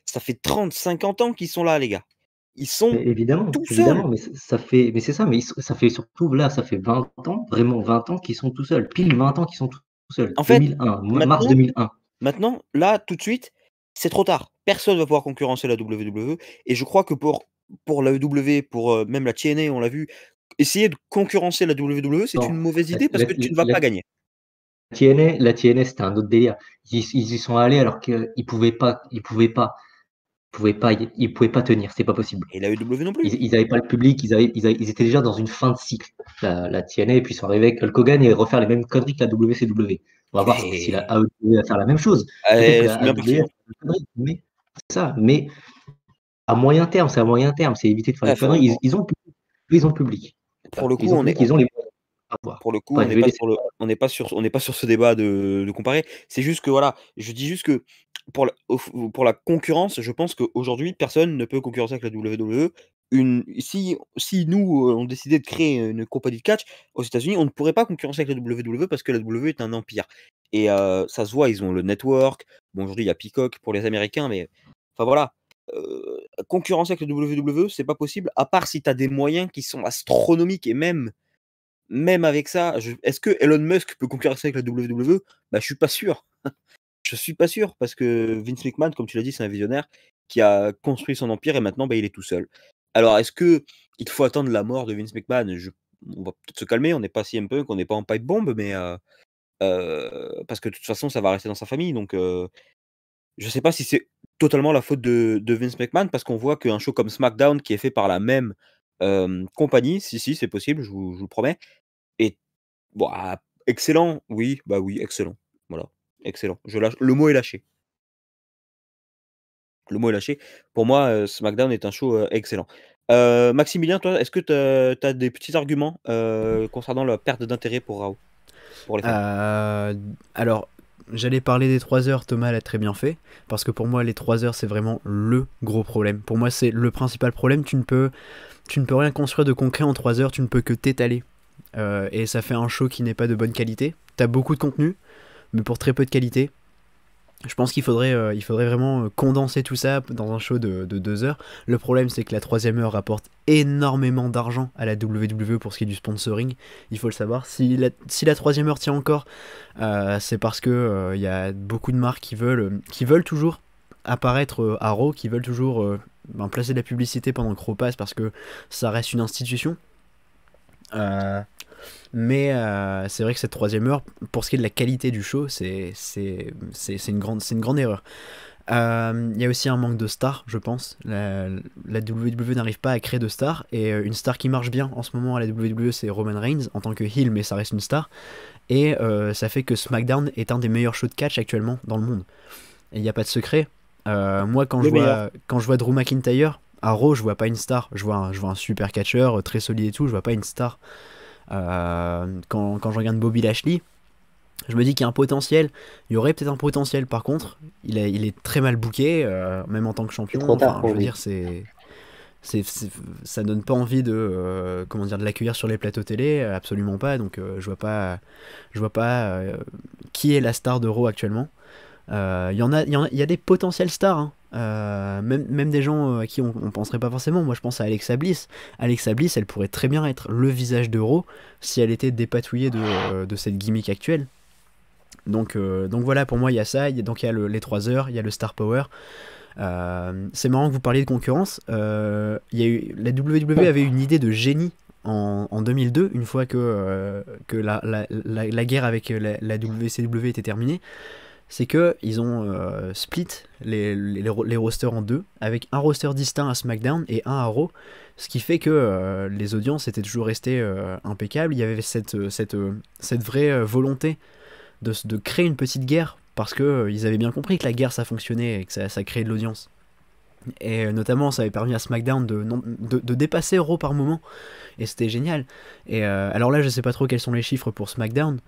ça fait 30-50 ans qu'ils sont là, les gars. Ils sont Évidemment, tout seuls. évidemment, mais c'est ça, mais ça fait surtout là, ça fait 20 ans, vraiment 20 ans qu'ils sont tout seuls, pile 20 ans qu'ils sont tout seuls. En fait, 2001, mars 2001. maintenant, là, tout de suite, c'est trop tard. Personne va pouvoir concurrencer la WWE. Et je crois que pour la EW, pour même la TNA, on l'a vu, essayer de concurrencer la WWE, c'est Non, une mauvaise idée parce que tu ne vas pas gagner. La TNA, c'était un autre délire. Ils y sont allés alors qu'ils pouvaient pas tenir, c'était pas possible. Et la EW non plus. Ils n'avaient pas le public, ils étaient déjà dans une fin de cycle, la TNA, et puis ils sont arrivés avec Hulk Hogan et refaire les mêmes conneries que la WCW. On va voir si la AEW va faire la même chose. Peut-être que la bien AEW parti, va faire des conneries, mais c'est ça. Mais à moyen terme, c'est éviter de faire des conneries. Ils ont le public. Pour le coup, Ils ont le public, ils ont les moyens. pour le coup, on n'est pas sur ce débat de comparer. C'est juste que voilà, je dis juste que pour la concurrence, je pense qu'aujourd'hui, personne ne peut concurrencer avec la WWE. Si nous, on décidait de créer une compagnie de catch aux États-Unis, on ne pourrait pas concurrencer avec la WWE parce que la WWE est un empire. Et ça se voit, ils ont le network. Bon, aujourd'hui, il y a Peacock pour les Américains, mais enfin voilà. Concurrencer avec la WWE, c'est pas possible, à part si tu as des moyens qui sont astronomiques et même avec ça, est-ce que Elon Musk peut concurrencer avec la WWE? Bah, je suis pas sûr. Je suis pas sûr parce que Vince McMahon, comme tu l'as dit, c'est un visionnaire qui a construit son empire et maintenant, bah, il est tout seul. Alors, est-ce que il faut attendre la mort de Vince McMahon? On va peut-être se calmer, on n'est pas CM Punk, on n'est pas en pipe bomb, mais parce que de toute façon, ça va rester dans sa famille. Donc, je sais pas si c'est totalement la faute de Vince McMahon parce qu'on voit qu'un show comme SmackDown qui est fait par la même compagnie, si, c'est possible, je vous le promets, est bon, excellent, oui, bah oui, excellent. Voilà, excellent. Le mot est lâché. Le mot est lâché. Pour moi, SmackDown est un show, excellent. Maximilien, toi, est-ce que tu as des petits arguments, concernant la perte d'intérêt pour Raw? Pour les fans? Alors, j'allais parler des 3 heures, Thomas l'a très bien fait, parce que pour moi les 3 heures c'est vraiment le gros problème. Pour moi c'est le principal problème, tu ne peux rien construire de concret en 3 heures, tu ne peux que t'étaler. Et ça fait un show qui n'est pas de bonne qualité. T'as beaucoup de contenu, mais pour très peu de qualité. Je pense qu'il faudrait vraiment condenser tout ça dans un show de 2 heures. Le problème, c'est que la 3e heure rapporte énormément d'argent à la WWE pour ce qui est du sponsoring. Il faut le savoir. Si la 3e heure tient encore, c'est parce que y a beaucoup de marques qui veulent toujours apparaître à Raw, qui veulent toujours placer de la publicité pendant que Raw passe parce que ça reste une institution. Mais c'est vrai que cette 3e heure, pour ce qui est de la qualité du show, c'est une grande erreur. Il y a aussi un manque de stars, je pense. La WWE n'arrive pas à créer de stars, et une star qui marche bien en ce moment à la WWE, c'est Roman Reigns en tant que heel, mais ça reste une star. Et ça fait que SmackDown est un des meilleurs shows de catch actuellement dans le monde. Et il n'y a pas de secret. Moi, quand je vois Drew McIntyre à Raw, je vois pas une star. Je vois un super catcheur, très solide et tout. Je vois pas une star. Quand je regarde Bobby Lashley, je me dis qu'il y a un potentiel. Il y aurait peut-être un potentiel. Par contre, il est très mal booké, même en tant que champion. Trop tard pour je veux lui. dire, ça donne pas envie de l'accueillir sur les plateaux télé, absolument pas. Donc je vois pas qui est la star de Raw actuellement. Il y a des potentiels stars, hein. Même des gens à qui on penserait pas forcément. Moi je pense à Alexa Bliss. Alexa Bliss, elle pourrait très bien être le visage de Raw si elle était dépatouillée de cette gimmick actuelle. Donc voilà, pour moi il y a ça. Il y a les 3 heures, il y a le Star Power. C'est marrant que vous parliez de concurrence. La WWE avait une idée de génie en 2002, une fois que la guerre avec la WCW était terminée. C'est que ils ont split les rosters en deux, avec un roster distinct à SmackDown et un à Raw, ce qui fait que les audiences étaient toujours restées impeccables. Il y avait cette vraie volonté de créer une petite guerre, parce que ils avaient bien compris que la guerre ça fonctionnait et que ça créait de l'audience. Et notamment ça avait permis à SmackDown de dépasser Raw par moment, et c'était génial. Et alors là je sais pas trop quels sont les chiffres pour SmackDown,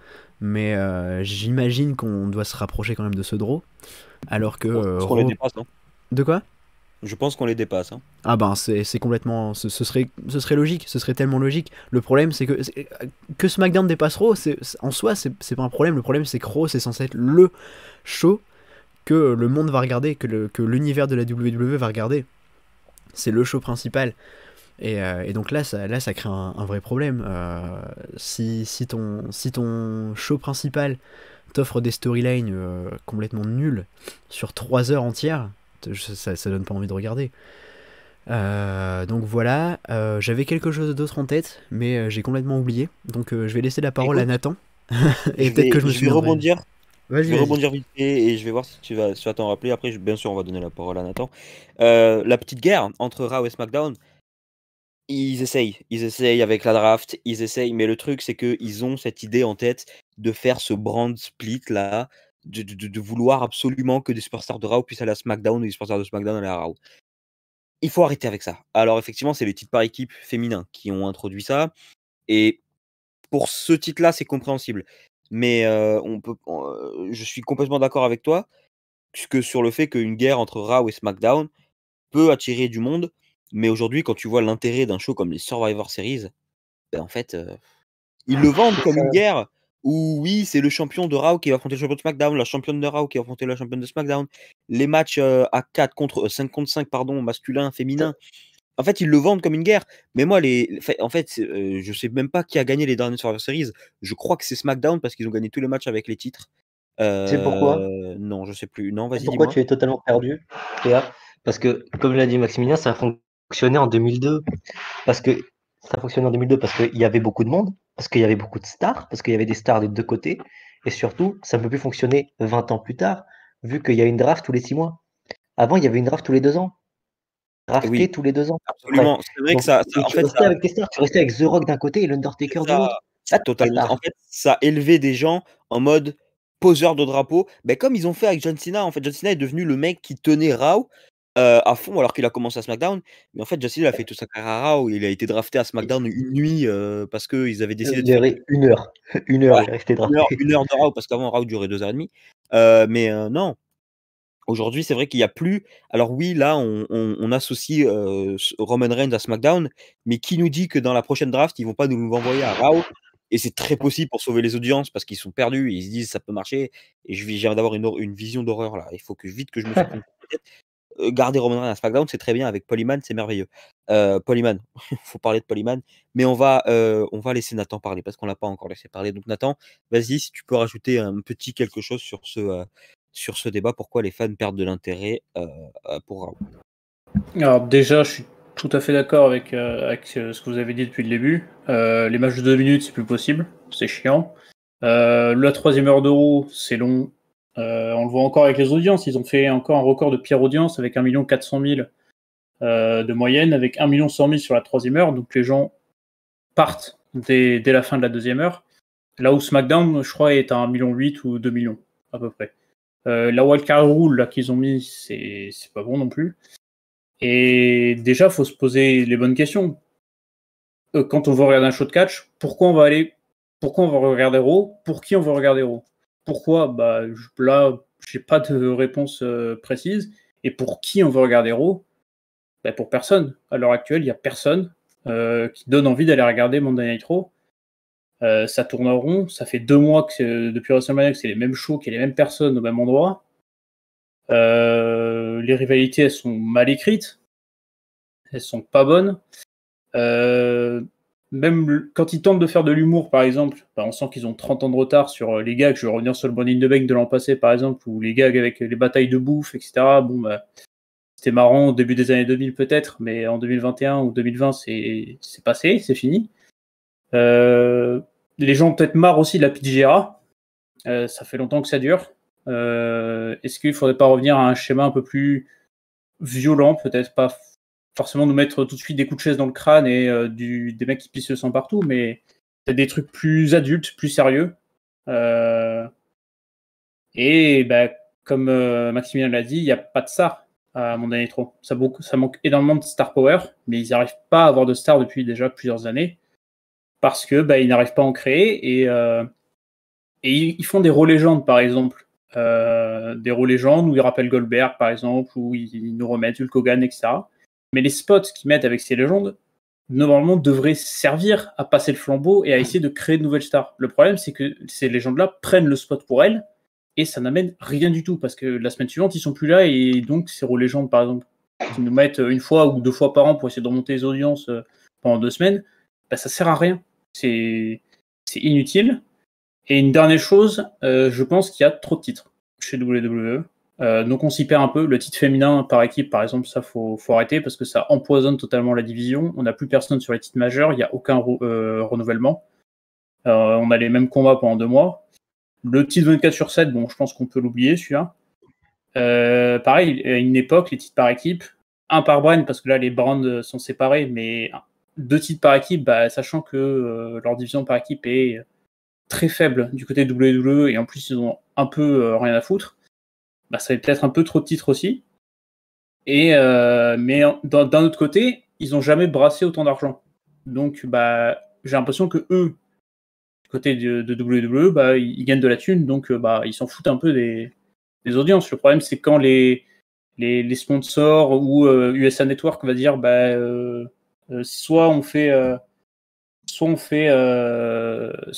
mais j'imagine qu'on doit se rapprocher quand même de ceux de Raw, alors que Je pense qu'on les Raw... dépasse, hein. De quoi? Je pense qu'on les dépasse, hein. Ah ben c'est complètement... Ce serait logique, ce serait tellement logique. Le problème c'est que SmackDown dépasse Raw, en soi c'est pas un problème. Le problème c'est que Raw c'est censé être le show que le monde va regarder, que l'univers de la WWE va regarder. C'est le show principal. Et donc là ça crée un vrai problème. Si ton show principal t'offre des storylines complètement nulles sur 3 heures entières, ça donne pas envie de regarder. Donc voilà, j'avais quelque chose d'autre en tête, mais j'ai complètement oublié. Donc je vais laisser la parole à Nathan. Et peut-être que je me vais souviendrai. rebondir. Vas-y, Je vais vas-y. rebondir vite fait et je vais voir si tu vas t'en rappeler. Après, bien sûr, on va donner la parole à Nathan. La petite guerre entre Raw et SmackDown, ils essayent avec la draft, ils essayent, mais le truc, c'est qu'ils ont cette idée en tête de faire ce brand split là, de vouloir absolument que des superstars de Raw puissent aller à SmackDown et des superstars de SmackDown aller à Raw. Il faut arrêter avec ça. Alors, effectivement, c'est les titres par équipe féminins qui ont introduit ça. Et pour ce titre-là, c'est compréhensible. Mais je suis complètement d'accord avec toi sur le fait qu'une guerre entre Raw et SmackDown peut attirer du monde. Mais aujourd'hui, quand tu vois l'intérêt d'un show comme les Survivor Series, ben en fait, ils le vendent comme une guerre où oui, c'est le champion de Raw qui va affronter le champion de SmackDown, la championne de Raw qui va affronter la championne de SmackDown. Les matchs à 5 contre 5, pardon, masculin, féminin. En fait, ils le vendent comme une guerre. Mais moi, je sais même pas qui a gagné les dernières Survivor Series. Je crois que c'est SmackDown parce qu'ils ont gagné tous les matchs avec les titres. C'est pourquoi? Non, je sais plus. Non, C'est vas-y, pourquoi dis-moi. tu es totalement perdu, Théa? Parce que, comme l'a dit Maximilien, ça a fonctionné en 2002. Parce que ça a fonctionné en 2002 parce qu'il y avait beaucoup de monde, parce qu'il y avait beaucoup de stars, parce qu'il y avait des stars des deux côtés. Et surtout, ça ne peut plus fonctionner 20 ans plus tard, vu qu'il y a une draft tous les 6 mois. Avant, il y avait une draft tous les 2 ans. Drafté Oui, tous les 2 ans, à peu près. absolument. C'est vrai que Donc, et en tu fait, restais avec tes stars, tu restais avec The Rock d'un côté et l'Undertaker de l'autre. ça Là, totalement. En star. fait, ça a élevé des gens en mode poseur de drapeau. Ben, comme ils ont fait avec John Cena. En fait, John Cena est devenu le mec qui tenait Raw. à fond alors qu'il a commencé à SmackDown. Mais en fait, Justin, il a fait toute sa carrière à Raw. Il a été drafté à SmackDown une nuit parce qu'ils avaient décidé de faire Une heure. Une heure, ouais, il est resté une drafté. heure, une heure de Raw parce qu'avant, Raw durait 2 h 30. Mais non, aujourd'hui, c'est vrai qu'il n'y a plus. Alors oui, là, on associe Roman Reigns à SmackDown, mais qui nous dit que dans la prochaine draft, ils vont pas nous l'envoyer à Raw? Et c'est très possible pour sauver les audiences parce qu'ils sont perdus. Ils se disent ça peut marcher. Et je viens d'avoir une vision d'horreur là. Il faut que vite que je me sorte une tête. Garder Roman Reigns à SmackDown, c'est très bien. Avec Polyman, c'est merveilleux. Polyman, il faut parler de Polyman. Mais on va laisser Nathan parler parce qu'on l'a pas encore laissé parler. Donc Nathan, vas-y, si tu peux rajouter un petit quelque chose sur ce débat, pourquoi les fans perdent de l'intérêt pour Raw. Alors déjà, je suis tout à fait d'accord avec ce que vous avez dit depuis le début. Les matchs de 2 minutes, c'est plus possible, c'est chiant. La 3e heure d'Euro, c'est long. On le voit encore avec les audiences. Ils ont fait encore un record de pire audience avec 1 400 000 de moyenne, avec 1 100 000 sur la 3e heure. Donc les gens partent dès la fin de la 2e heure. Là où SmackDown, je crois, est à 1,8 million ou 2 millions, à peu près. La wildcard rule là, qu'ils ont mis, c'est pas bon non plus. Et déjà, il faut se poser les bonnes questions. Quand on veut regarder un show de catch, pourquoi on va regarder Raw? Pour qui on va regarder Raw? Pourquoi? Là, j'ai pas de réponse précise. Et pour qui on veut regarder Raw? Pour personne. À l'heure actuelle, il n'y a personne qui donne envie d'aller regarder Monday Night Raw. Ça tourne en rond. Ça fait 2 mois depuis WrestleMania que c'est les mêmes shows, qu'il y a les mêmes personnes au même endroit. Les rivalités, elles sont mal écrites. Elles sont pas bonnes. Même quand ils tentent de faire de l'humour, par exemple, on sent qu'ils ont 30 ans de retard sur les gags. Je vais revenir sur le Money in the Bank de l'an passé, par exemple, ou les gags avec les batailles de bouffe, etc. C'était marrant au début des années 2000 peut-être, mais en 2021 ou 2020, c'est passé, c'est fini. Les gens ont peut-être marre aussi de la PGRA. Ça fait longtemps que ça dure. Est-ce qu'il ne faudrait pas revenir à un schéma un peu plus violent, peut-être pas forcément nous mettre tout de suite des coups de chaise dans le crâne et des mecs qui pissent le sang partout, mais peut-être des trucs plus adultes, plus sérieux. Et comme Maximilien l'a dit, il n'y a pas de star à Monday Night Raw. Ça manque énormément de star power, mais ils n'arrivent pas à avoir de stars depuis déjà plusieurs années parce que ils n'arrivent pas à en créer et ils font des rôles légendes, par exemple. Des rôles légendes où ils rappellent Goldberg, par exemple, où ils nous remettent Hulk Hogan, etc. Mais les spots qu'ils mettent avec ces légendes, normalement, devraient servir à passer le flambeau et à essayer de créer de nouvelles stars. Le problème, c'est que ces légendes-là prennent le spot pour elles et ça n'amène rien du tout parce que la semaine suivante, ils sont plus là et donc ces rôles légendes, par exemple, qui nous mettent 1 fois ou 2 fois par an pour essayer de remonter les audiences pendant 2 semaines, ça sert à rien. C'est inutile. Et une dernière chose, je pense qu'il y a trop de titres chez WWE. Donc on s'y perd un peu. Le titre féminin par équipe, par exemple, ça faut arrêter parce que ça empoisonne totalement la division. On n'a plus personne sur les titres majeurs, il n'y a aucun renouvellement. On a les mêmes combats pendant 2 mois. Le titre 24/7, bon, je pense qu'on peut l'oublier celui-là. Pareil, à une époque, les titres par équipe, un par brand parce que là les brands sont séparés, mais 2 titres par équipe, sachant que leur division par équipe est très faible du côté de WWE et en plus ils ont un peu rien à foutre, ça fait peut-être un peu trop de titres aussi. Et mais d'un autre côté, ils n'ont jamais brassé autant d'argent. Donc j'ai l'impression que eux, du côté de WWE, ils gagnent de la thune, donc ils s'en foutent un peu des audiences. Le problème, c'est quand les sponsors ou USA Network va dire soit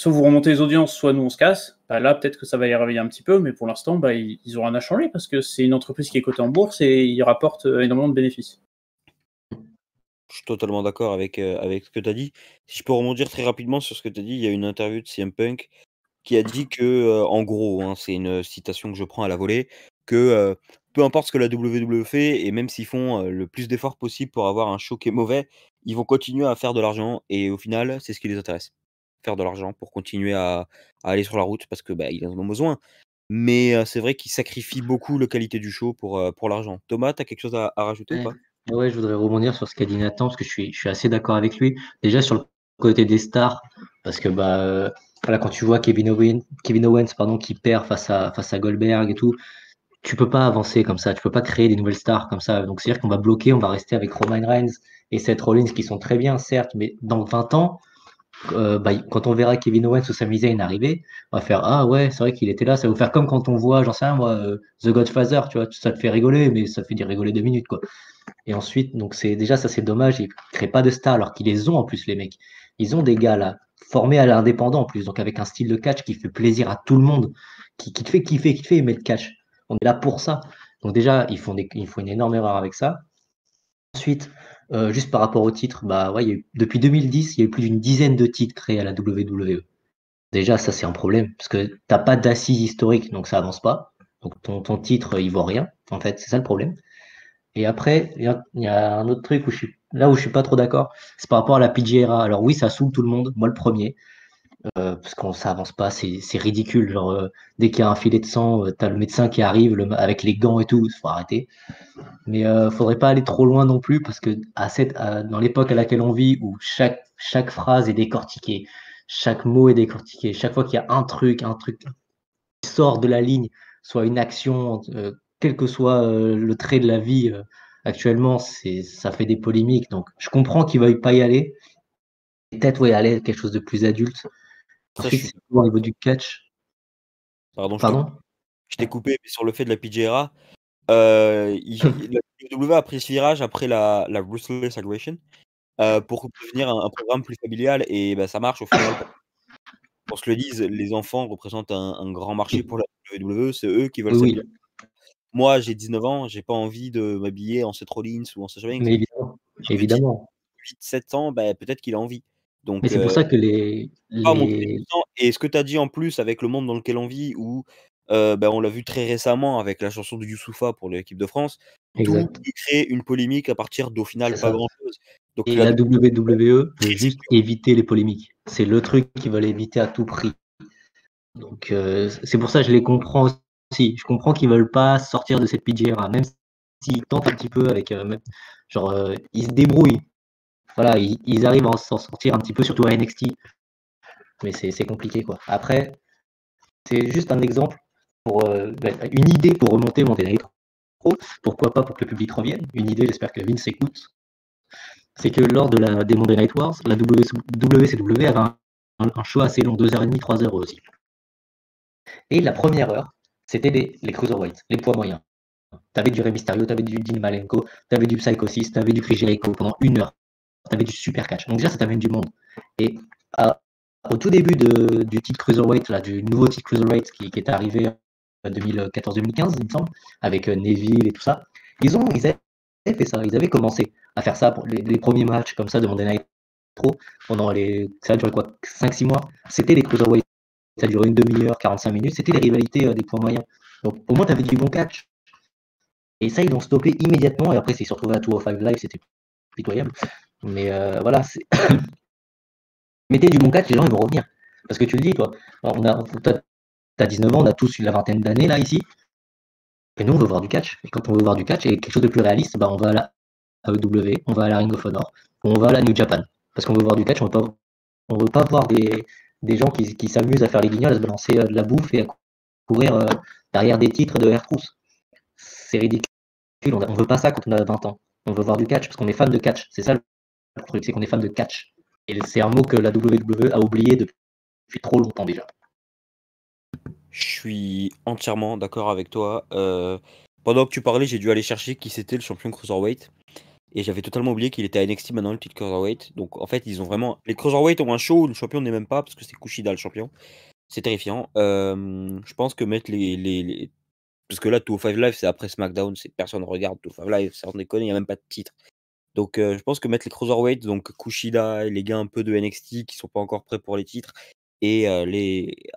vous remontez les audiences, soit nous on se casse. Là, peut-être que ça va y réveiller un petit peu, mais pour l'instant, ils ont rien à changer parce que c'est une entreprise qui est cotée en bourse et ils rapportent énormément de bénéfices. Je suis totalement d'accord avec ce que tu as dit. Si je peux rebondir très rapidement sur ce que tu as dit, il y a une interview de CM Punk qui a dit que, en gros, hein, c'est une citation que je prends à la volée, que peu importe ce que la WWE fait, et même s'ils font le plus d'efforts possible pour avoir un show qui est mauvais, ils vont continuer à faire de l'argent, et au final, c'est ce qui les intéresse. Faire de l'argent pour continuer à aller sur la route parce que ils en ont besoin. Mais c'est vrai qu'ils sacrifient beaucoup la qualité du show pour l'argent. Thomas, tu as quelque chose à rajouter ou pas? Ouais, je voudrais rebondir sur ce qu'a dit Nathan, parce que je suis assez d'accord avec lui. Déjà sur le côté des stars, parce que voilà, quand tu vois Kevin Owens, pardon, qui perd face à Goldberg et tout, tu peux pas avancer comme ça, tu peux pas créer des nouvelles stars comme ça. Donc c'est-à-dire qu'on va bloquer, on va rester avec Roman Reigns et Seth Rollins qui sont très bien, certes, mais dans 20 ans, quand on verra Kevin Owens ou Sami Zayn arriver, on va faire ah ouais, c'est vrai qu'il était là. Ça va vous faire comme quand on voit, j'en sais rien moi, The Godfather, tu vois, ça te fait rigoler, mais ça te fait dire rigoler 2 minutes quoi. Et ensuite, donc c'est déjà ça c'est dommage, ils créent pas de stars alors qu'ils les ont en plus les mecs. Ils ont des gars là formés à l'indépendant en plus, donc avec un style de catch qui fait plaisir à tout le monde, qui te fait kiffer, qui te fait aimer le catch. On est là pour ça. Donc déjà, ils font une énorme erreur avec ça. Ensuite, juste par rapport au titre, bah ouais, depuis 2010, il y a eu plus d'une dizaine de titres créés à la WWE. Déjà, ça c'est un problème, parce que t'as pas d'assise historique, donc ça avance pas. Donc ton titre, il vaut rien, en fait, c'est ça le problème. Et après, il y a un autre truc là où je suis pas trop d'accord, c'est par rapport à la PGRA. Alors oui, ça saoule tout le monde, moi le premier, parce qu'on ça avance pas, c'est ridicule. Genre, dès qu'il y a un filet de sang, t'as le médecin qui arrive avec les gants et tout, faut arrêter. Mais faudrait pas aller trop loin non plus, parce que dans l'époque à laquelle on vit, où chaque phrase est décortiquée, chaque mot est décortiqué, chaque fois qu'il y a un truc qui sort de la ligne, soit une action, quel que soit le trait de la vie actuellement, ça fait des polémiques. Donc, je comprends qu'ils ne veuillent pas y aller. Peut-être, ouais, aller à quelque chose de plus adulte. Ça, je Ensuite, suis. c'est au niveau du catch. Pardon, Pardon? je t'ai coupé, mais sur le fait de la PGRA, la WWE a pris ce virage après la Ruthless Aggression pour devenir un programme plus familial et bah, ça marche au final. Qu'on se le dise, les enfants représentent un grand marché pour la WWE, c'est eux qui veulent Oui, s'habiller. oui, Moi, j'ai 19 ans, j'ai pas envie de m'habiller en Seth Rollins ou en Sasha Banks. mais évidemment. Un petit Évidemment. 8-7 ans, bah, peut-être qu'il a envie. Mais Donc, c'est pour ça que pas montrer tout le temps. Et ce que tu as dit en plus avec le monde dans lequel on vit, où bah, on l'a vu très récemment avec la chanson de Youssoupha pour l'équipe de France, tout Exact, peut créer une polémique à partir d'au c'est final pas ça. grand-chose. Donc Et la la WWE WWE veut très juste sérieux. éviter les polémiques. C'est le truc qu'ils veulent éviter à tout prix. Donc, c'est pour ça que je les comprends aussi. Je comprends qu'ils veulent pas sortir de cette PGRA, même s'ils tentent un petit peu avec, genre, ils se débrouillent. Voilà, ils arrivent à s'en sortir un petit peu, surtout à NXT, mais c'est compliqué, quoi. Après, c'est juste un exemple pour une idée pour remonter Monday Night Raw. Pourquoi pas pour que le public revienne? Une idée, j'espère que Vince écoute. C'est que lors des Monday Night Wars, la WCW avait un show assez long, 2h30, 3 heures aussi. Et la première heure, c'était les cruiserweights, les poids moyens. T'avais du Rey Mysterio, t'avais du Dean Malenko, t'avais du Psychosis, t'avais du Chris Jericho pendant 1 heure. T'avais du super catch. Donc déjà, ça t'amène du monde. Et au tout début du titre cruiserweight, là, du nouveau titre cruiserweight qui est arrivé en 2014-2015, il me semble, avec Neville et tout ça, ils avaient fait ça. Ils avaient commencé à faire ça pour les premiers matchs comme ça de Monday Night Raw ça a duré quoi, 5-6 mois. C'était les cruiserweights. Ça a duré une demi-heure, 45 minutes. C'était les rivalités des points moyens. Donc au moins, tu avais du bon catch. Et ça, ils l'ont stoppé immédiatement. Et après, c'est surtout à 205 Live, c'était pitoyable. Mais voilà, mettez du bon catch, les gens ils vont revenir. Parce que tu le dis, toi, t'as 19 ans, on a tous eu la vingtaine d'années là ici. Et nous, on veut voir du catch. Et quand on veut voir du catch et quelque chose de plus réaliste, bah, on va à la AEW, on va à la Ring of Honor, on va à la New Japan. Parce qu'on veut voir du catch, on veut pas voir des gens qui s'amusent à faire les guignols, à se balancer de la bouffe et à courir derrière des titres de Air Trousse. C'est ridicule. On veut pas ça quand on a 20 ans. On veut voir du catch parce qu'on est fan de catch. C'est ça le truc, c'est qu'on est fan de catch. Et c'est un mot que la WWE a oublié depuis trop longtemps déjà. Je suis entièrement d'accord avec toi. Pendant que tu parlais, j'ai dû aller chercher qui c'était le champion Cruiserweight. Et j'avais totalement oublié qu'il était à NXT maintenant, le titre Cruiserweight. Donc en fait, ils ont vraiment. Les Cruiserweight ont un show où le champion n'est même pas, parce que c'est Kushida le champion. C'est terrifiant. Je pense que mettre parce que là, 205 Live, c'est après SmackDown, personne ne regarde 205 Live, sans déconner, il n'y a même pas de titre. Donc je pense que mettre les Cruiserweight, donc Kushida et les gars un peu de NXT qui sont pas encore prêts pour les titres, et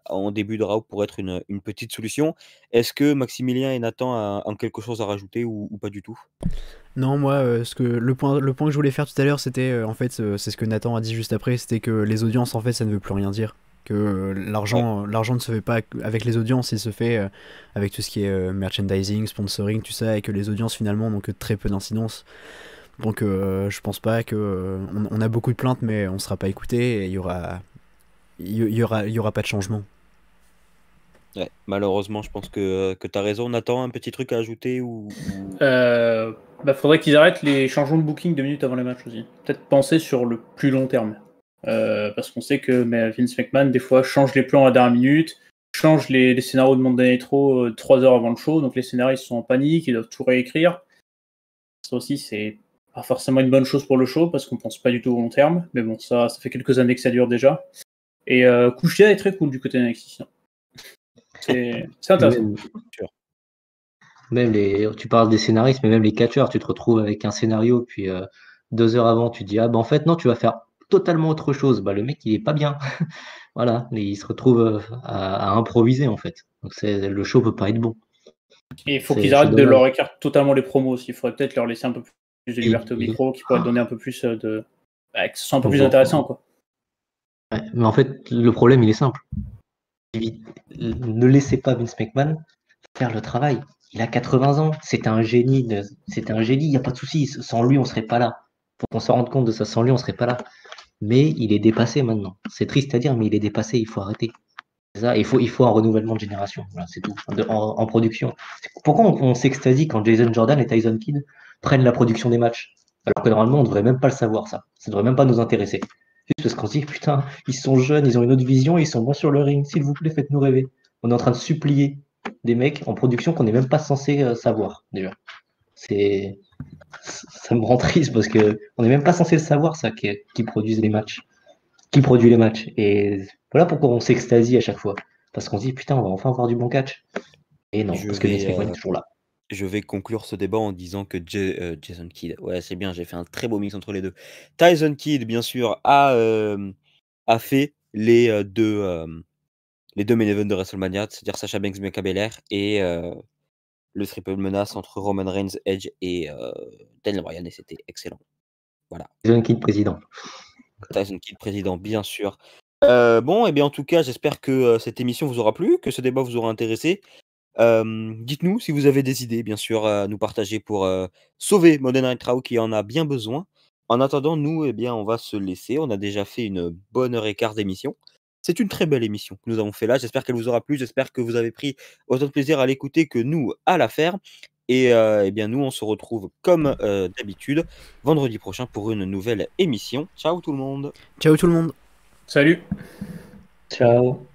en début de Raw pour être une petite solution. Est-ce que Maximilien et Nathan ont quelque chose à rajouter ou pas du tout? Non, moi, le point que je voulais faire tout à l'heure, c'était en fait, c'est ce que Nathan a dit juste après, c'était que les audiences, en fait, ça ne veut plus rien dire. Que Ouais. l'argent ne se fait pas avec les audiences, il se fait avec tout ce qui est merchandising, sponsoring, tout ça, et que les audiences finalement n'ont que très peu d'incidence. Donc je pense pas que on a beaucoup de plaintes, mais on sera pas écouté et il y aura pas de changement. Ouais, malheureusement, je pense que tu as raison. Nathan, un petit truc à ajouter Faudrait qu'ils arrêtent les changements de booking 2 minutes avant les matchs aussi. Peut-être penser sur le plus long terme. Parce qu'on sait que Vince McMahon, des fois, change les plans à la dernière minute, change les scénarios de Monday Night Raw 3 heures avant le show, donc les scénaristes sont en panique, ils doivent tout réécrire. Ça aussi, c'est pas forcément une bonne chose pour le show, parce qu'on pense pas du tout au long terme, mais bon, ça fait quelques années que ça dure déjà. Et Kushida est très cool du côté NXT. C'est intéressant. Tu parles des scénaristes, mais même les catcheurs, tu te retrouves avec un scénario, puis 2 heures avant, tu te dis, ah bah en fait, non, tu vas faire totalement autre chose. Bah, le mec, il est pas bien. Voilà, il se retrouve à improviser, en fait. Donc le show peut pas être bon. Et il faut qu'ils arrêtent de leur écarter totalement les promos aussi. Il faudrait peut-être leur laisser un peu plus de liberté au micro, qui pourrait donner un peu plus que ce soit un peu plus intéressant, quoi. Ouais, mais en fait, le problème, il est simple. Ne laissez pas Vince McMahon faire le travail. Il a 80 ans, c'était un génie, il n'y a pas de souci. Sans lui, on serait pas là. Faut qu'on se rende compte de ça. Sans lui, on serait pas là. Mais il est dépassé maintenant. C'est triste à dire, mais il est dépassé. Il faut arrêter. C'est ça. Il faut un renouvellement de génération. Voilà, c'est tout. En production. Pourquoi on s'extasie quand Jason Jordan et Tyson Kidd prennent la production des matchs? Alors que normalement, on devrait même pas le savoir, ça. Ça devrait même pas nous intéresser. Juste parce qu'on se dit, putain, ils sont jeunes, ils ont une autre vision, ils sont bons sur le ring. S'il vous plaît, faites-nous rêver. On est en train de supplier des mecs en production qu'on n'est même pas censé savoir, déjà. Ça me rend triste parce que on n'est même pas censé le savoir, ça, qui produisent les matchs. Qui produit les matchs. Et voilà pourquoi on s'extasie à chaque fois. Parce qu'on se dit, putain, on va enfin avoir du bon catch. Et non, parce que Vince McMahon est toujours là. Je vais conclure ce débat en disant que Jason Kidd, ouais, c'est bien, j'ai fait un très beau mix entre les deux. Tyson Kidd, bien sûr, a fait les deux main events de WrestleMania, c'est-à-dire Sasha Banks, Bianca Belair et le triple menace entre Roman Reigns, Edge et Daniel Bryan, et c'était excellent. Voilà. Tyson Kidd président. Tyson Kidd président, bien sûr. Bon, et bien en tout cas, j'espère que cette émission vous aura plu, que ce débat vous aura intéressé. Dites-nous si vous avez des idées, bien sûr, à nous partager pour sauver Modern Night Raw qui en a bien besoin. En attendant, nous, eh bien, on va se laisser. On a déjà fait une bonne heure et quart d'émission. C'est une très belle émission que nous avons fait là. J'espère qu'elle vous aura plu. J'espère que vous avez pris autant de plaisir à l'écouter que nous à la faire. Et eh bien, nous, on se retrouve comme d'habitude vendredi prochain pour une nouvelle émission. Ciao tout le monde. Ciao tout le monde. Salut. Ciao.